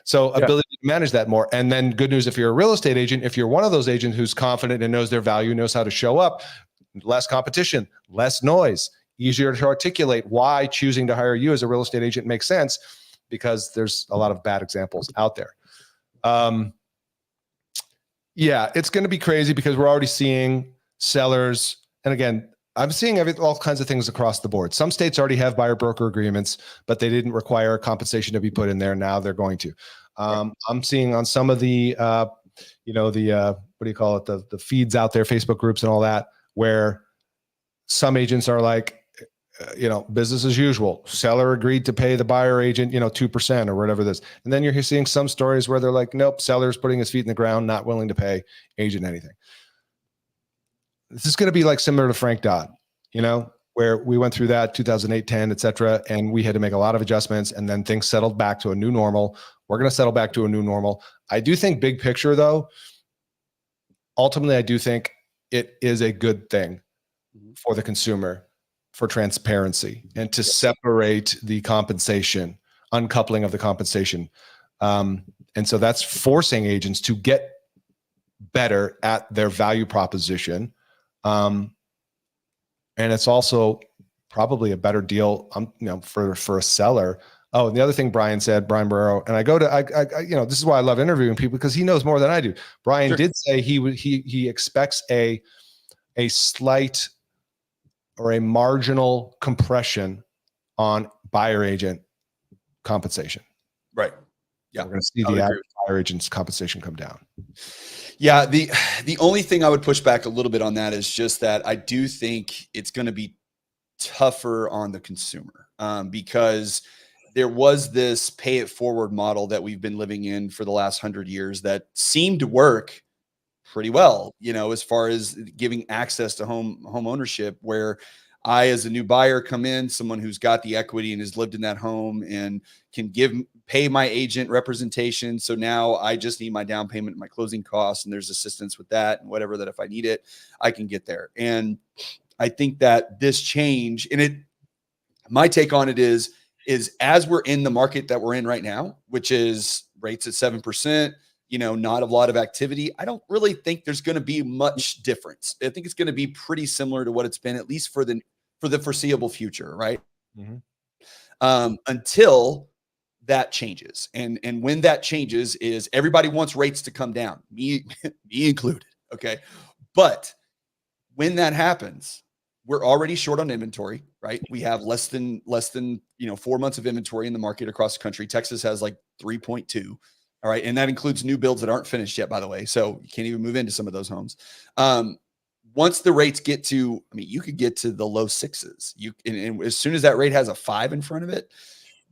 So ability to manage that more. And then good news, if you're a real estate agent, if you're one of those agents who's confident and knows their value, knows how to show up, less competition, less noise, easier to articulate why choosing to hire you as a real estate agent makes sense, because there's a lot of bad examples out there. Yeah, it's going to be crazy because we're already seeing sellers. And again, I'm seeing all kinds of things across the board. Some states already have buyer broker agreements, but they didn't require compensation to be put in there. Now they're going to. I'm seeing on some of the, what do you call it? The feeds out there, Facebook groups and all that, where some agents are like, business as usual. Seller agreed to pay the buyer agent, 2% or whatever this. And then you're seeing some stories where they're like, nope, seller's putting his feet in the ground, not willing to pay agent anything. This is going to be like similar to Frank Dodd, where we went through that 2008, 10, et cetera. And we had to make a lot of adjustments, and then things settled back to a new normal. We're going to settle back to a new normal. I do think big picture though, ultimately, I do think it is a good thing for the consumer, for transparency, and to separate the compensation, uncoupling of the compensation. And so that's forcing agents to get better at their value proposition. And it's also probably a better deal, for a seller. Oh, and the other thing Brian Barrero, and I this is why I love interviewing people, because he knows more than I do. Brian did say he expects a slight or a marginal compression on buyer agent compensation. Right. Yeah. We're going to see the average buyer agent's compensation come down. Yeah. The only thing I would push back a little bit on that is just that I do think it's going to be tougher on the consumer, because there was this pay it forward model that we've been living in for the last 100 years that seemed to work pretty well, as far as giving access to home ownership, where I, as a new buyer, come in, someone who's got the equity and has lived in that home and can pay my agent representation. So now I just need my down payment and my closing costs, and there's assistance with that and whatever, that if I need it, I can get there. And I think that this change, and my take on it is as we're in the market that we're in right now, which is rates at 7%, not a lot of activity, I don't really think there's going to be much difference. I think it's going to be pretty similar to what it's been, at least for the foreseeable future, right? Mm-hmm. Until that changes. And when that changes is everybody wants rates to come down, me included. Okay. But when that happens, we're already short on inventory, right? We have less than 4 months of inventory in the market across the country. Texas has like 3.2. All right. And that includes new builds that aren't finished yet, by the way. So you can't even move into some of those homes. once the rates get to, I mean, you could get to the low sixes. And as soon as that rate has a 5 in front of it,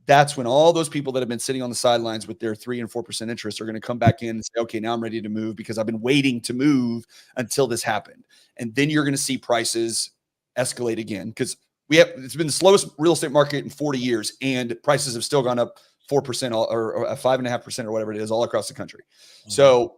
that's when all those people that have been sitting on the sidelines with their 3 and 4% interest are going to come back in and say, okay, now I'm ready to move because I've been waiting to move until this happened. And then you're going to see prices escalate again because it's been the slowest real estate market in 40 years, and prices have still gone up 4% or 5.5% or whatever it is all across the country. Mm-hmm. So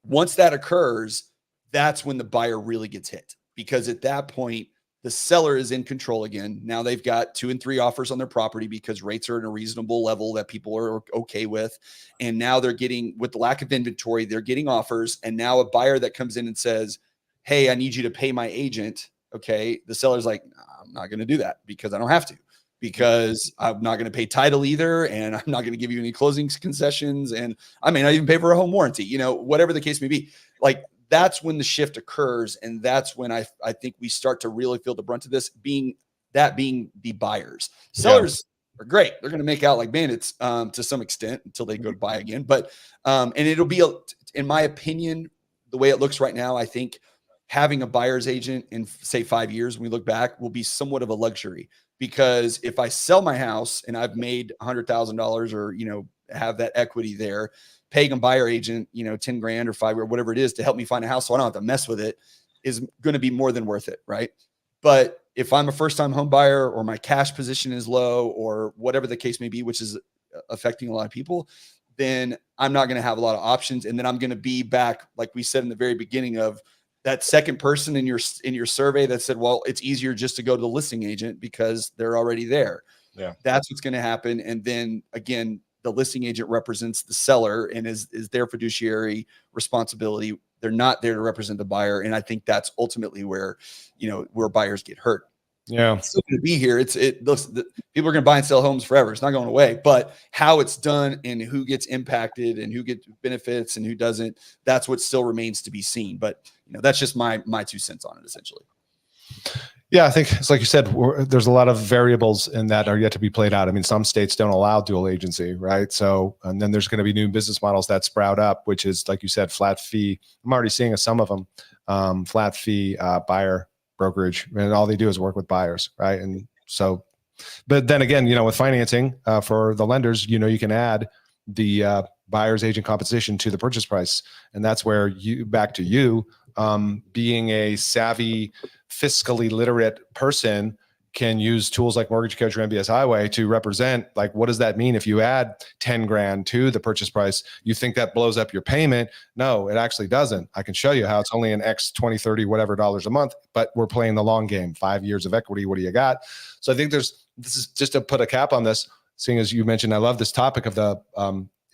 once that occurs, that's when the buyer really gets hit, because at that point, the seller is in control again. Now they've got 2 and 3 offers on their property because rates are at a reasonable level that people are okay with. And now they're getting, with the lack of inventory, they're getting offers. And now a buyer that comes in and says, hey, I need you to pay my agent. Okay. The seller's like, I'm not going to do that because I don't have to, because I'm not going to pay title either. And I'm not going to give you any closing concessions. And I may not even pay for a home warranty, whatever the case may be. Like, that's when the shift occurs. And that's when I think we start to really feel the brunt of this, being the buyers. Sellers are great. They're going to make out like bandits to some extent until they go to buy again. But, and it'll be, in my opinion, the way it looks right now, I think having a buyer's agent in, say, 5 years, when we look back, will be somewhat of a luxury, because if I sell my house and I've made $100,000 or, have that equity there, paying a buyer agent, 10 grand or 5 or whatever it is to help me find a house so I don't have to mess with it, is going to be more than worth it. Right. But if I'm a first-time home buyer, or my cash position is low, or whatever the case may be, which is affecting a lot of people, then I'm not going to have a lot of options. And then I'm going to be back, like we said in the very beginning, of that second person in your survey that said, well, it's easier just to go to the listing agent because they're already there. Yeah. That's what's going to happen. And then again, the listing agent represents the seller and is their fiduciary responsibility. They're not there to represent the buyer. And I think that's ultimately where buyers get hurt. Yeah. It's still going to be here. People are going to buy and sell homes forever. It's not going away, but how it's done and who gets impacted and who gets benefits and who doesn't, that's what still remains to be seen. But that's just my 2 cents on it, essentially. Yeah, I think it's like you said, there's a lot of variables in that are yet to be played out. I mean, some states don't allow dual agency, right? So, and then there's going to be new business models that sprout up, which is, like you said, flat fee. I'm already seeing some of them, flat fee buyer brokerage, and all they do is work with buyers, right? And so, but then again, with financing for the lenders, you can add the buyer's agent compensation to the purchase price, and that's where being a savvy, fiscally literate person can use tools like Mortgage Coach or MBS Highway to represent, like, what does that mean if you add 10 grand to the purchase price? You think that blows up your payment? No, it actually doesn't. I can show you how it's only an X 20, 30, whatever dollars a month, but we're playing the long game, 5 years of equity. What do you got? So I think this is just to put a cap on this, seeing as you mentioned, I love this topic of the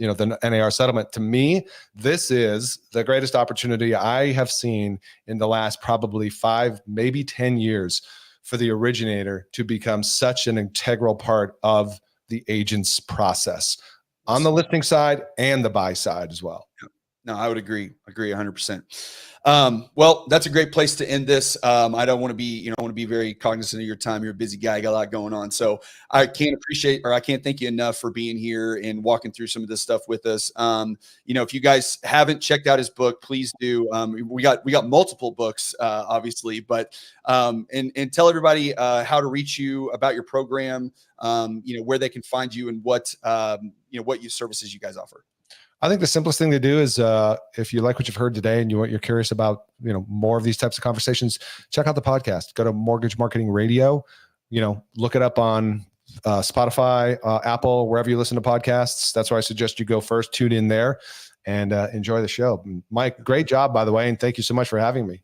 NAR settlement. To me, this is the greatest opportunity I have seen in the last probably 5, maybe 10 years for the originator to become such an integral part of the agent's process on the listing side and the buy side as well. No, I would agree 100%. Well, that's a great place to end this. I don't want to be, I want to be very cognizant of your time. You're a busy guy, you got a lot going on. So I can't thank you enough for being here and walking through some of this stuff with us. If you guys haven't checked out his book, please do. We got multiple books, obviously, but, and tell everybody, how to reach you, about your program, where they can find you, and what services you guys offer. I think the simplest thing to do is, if you like what you've heard today and you're curious about, more of these types of conversations, check out the podcast. Go to Mortgage Marketing Radio, look it up on Spotify, Apple, wherever you listen to podcasts. That's where I suggest you go first. Tune in there and enjoy the show. Mike, great job, by the way, and thank you so much for having me.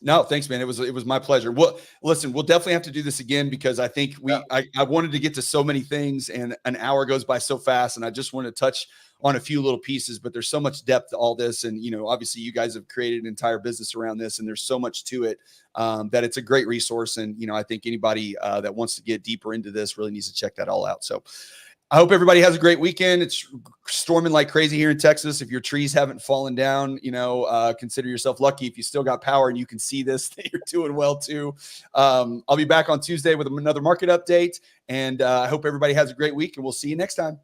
No, thanks, man. It was my pleasure. Well, listen, we'll definitely have to do this again, because I think I wanted to get to so many things, and an hour goes by so fast, and I just want to touch on a few little pieces, but there's so much depth to all this. And, obviously you guys have created an entire business around this, and there's so much to it, that it's a great resource. And, I think anybody that wants to get deeper into this really needs to check that all out. So I hope everybody has a great weekend. It's storming like crazy here in Texas. If your trees haven't fallen down, consider yourself lucky. If you still got power and you can see this, you're doing well too. I'll be back on Tuesday with another market update, and I hope everybody has a great week, and we'll see you next time.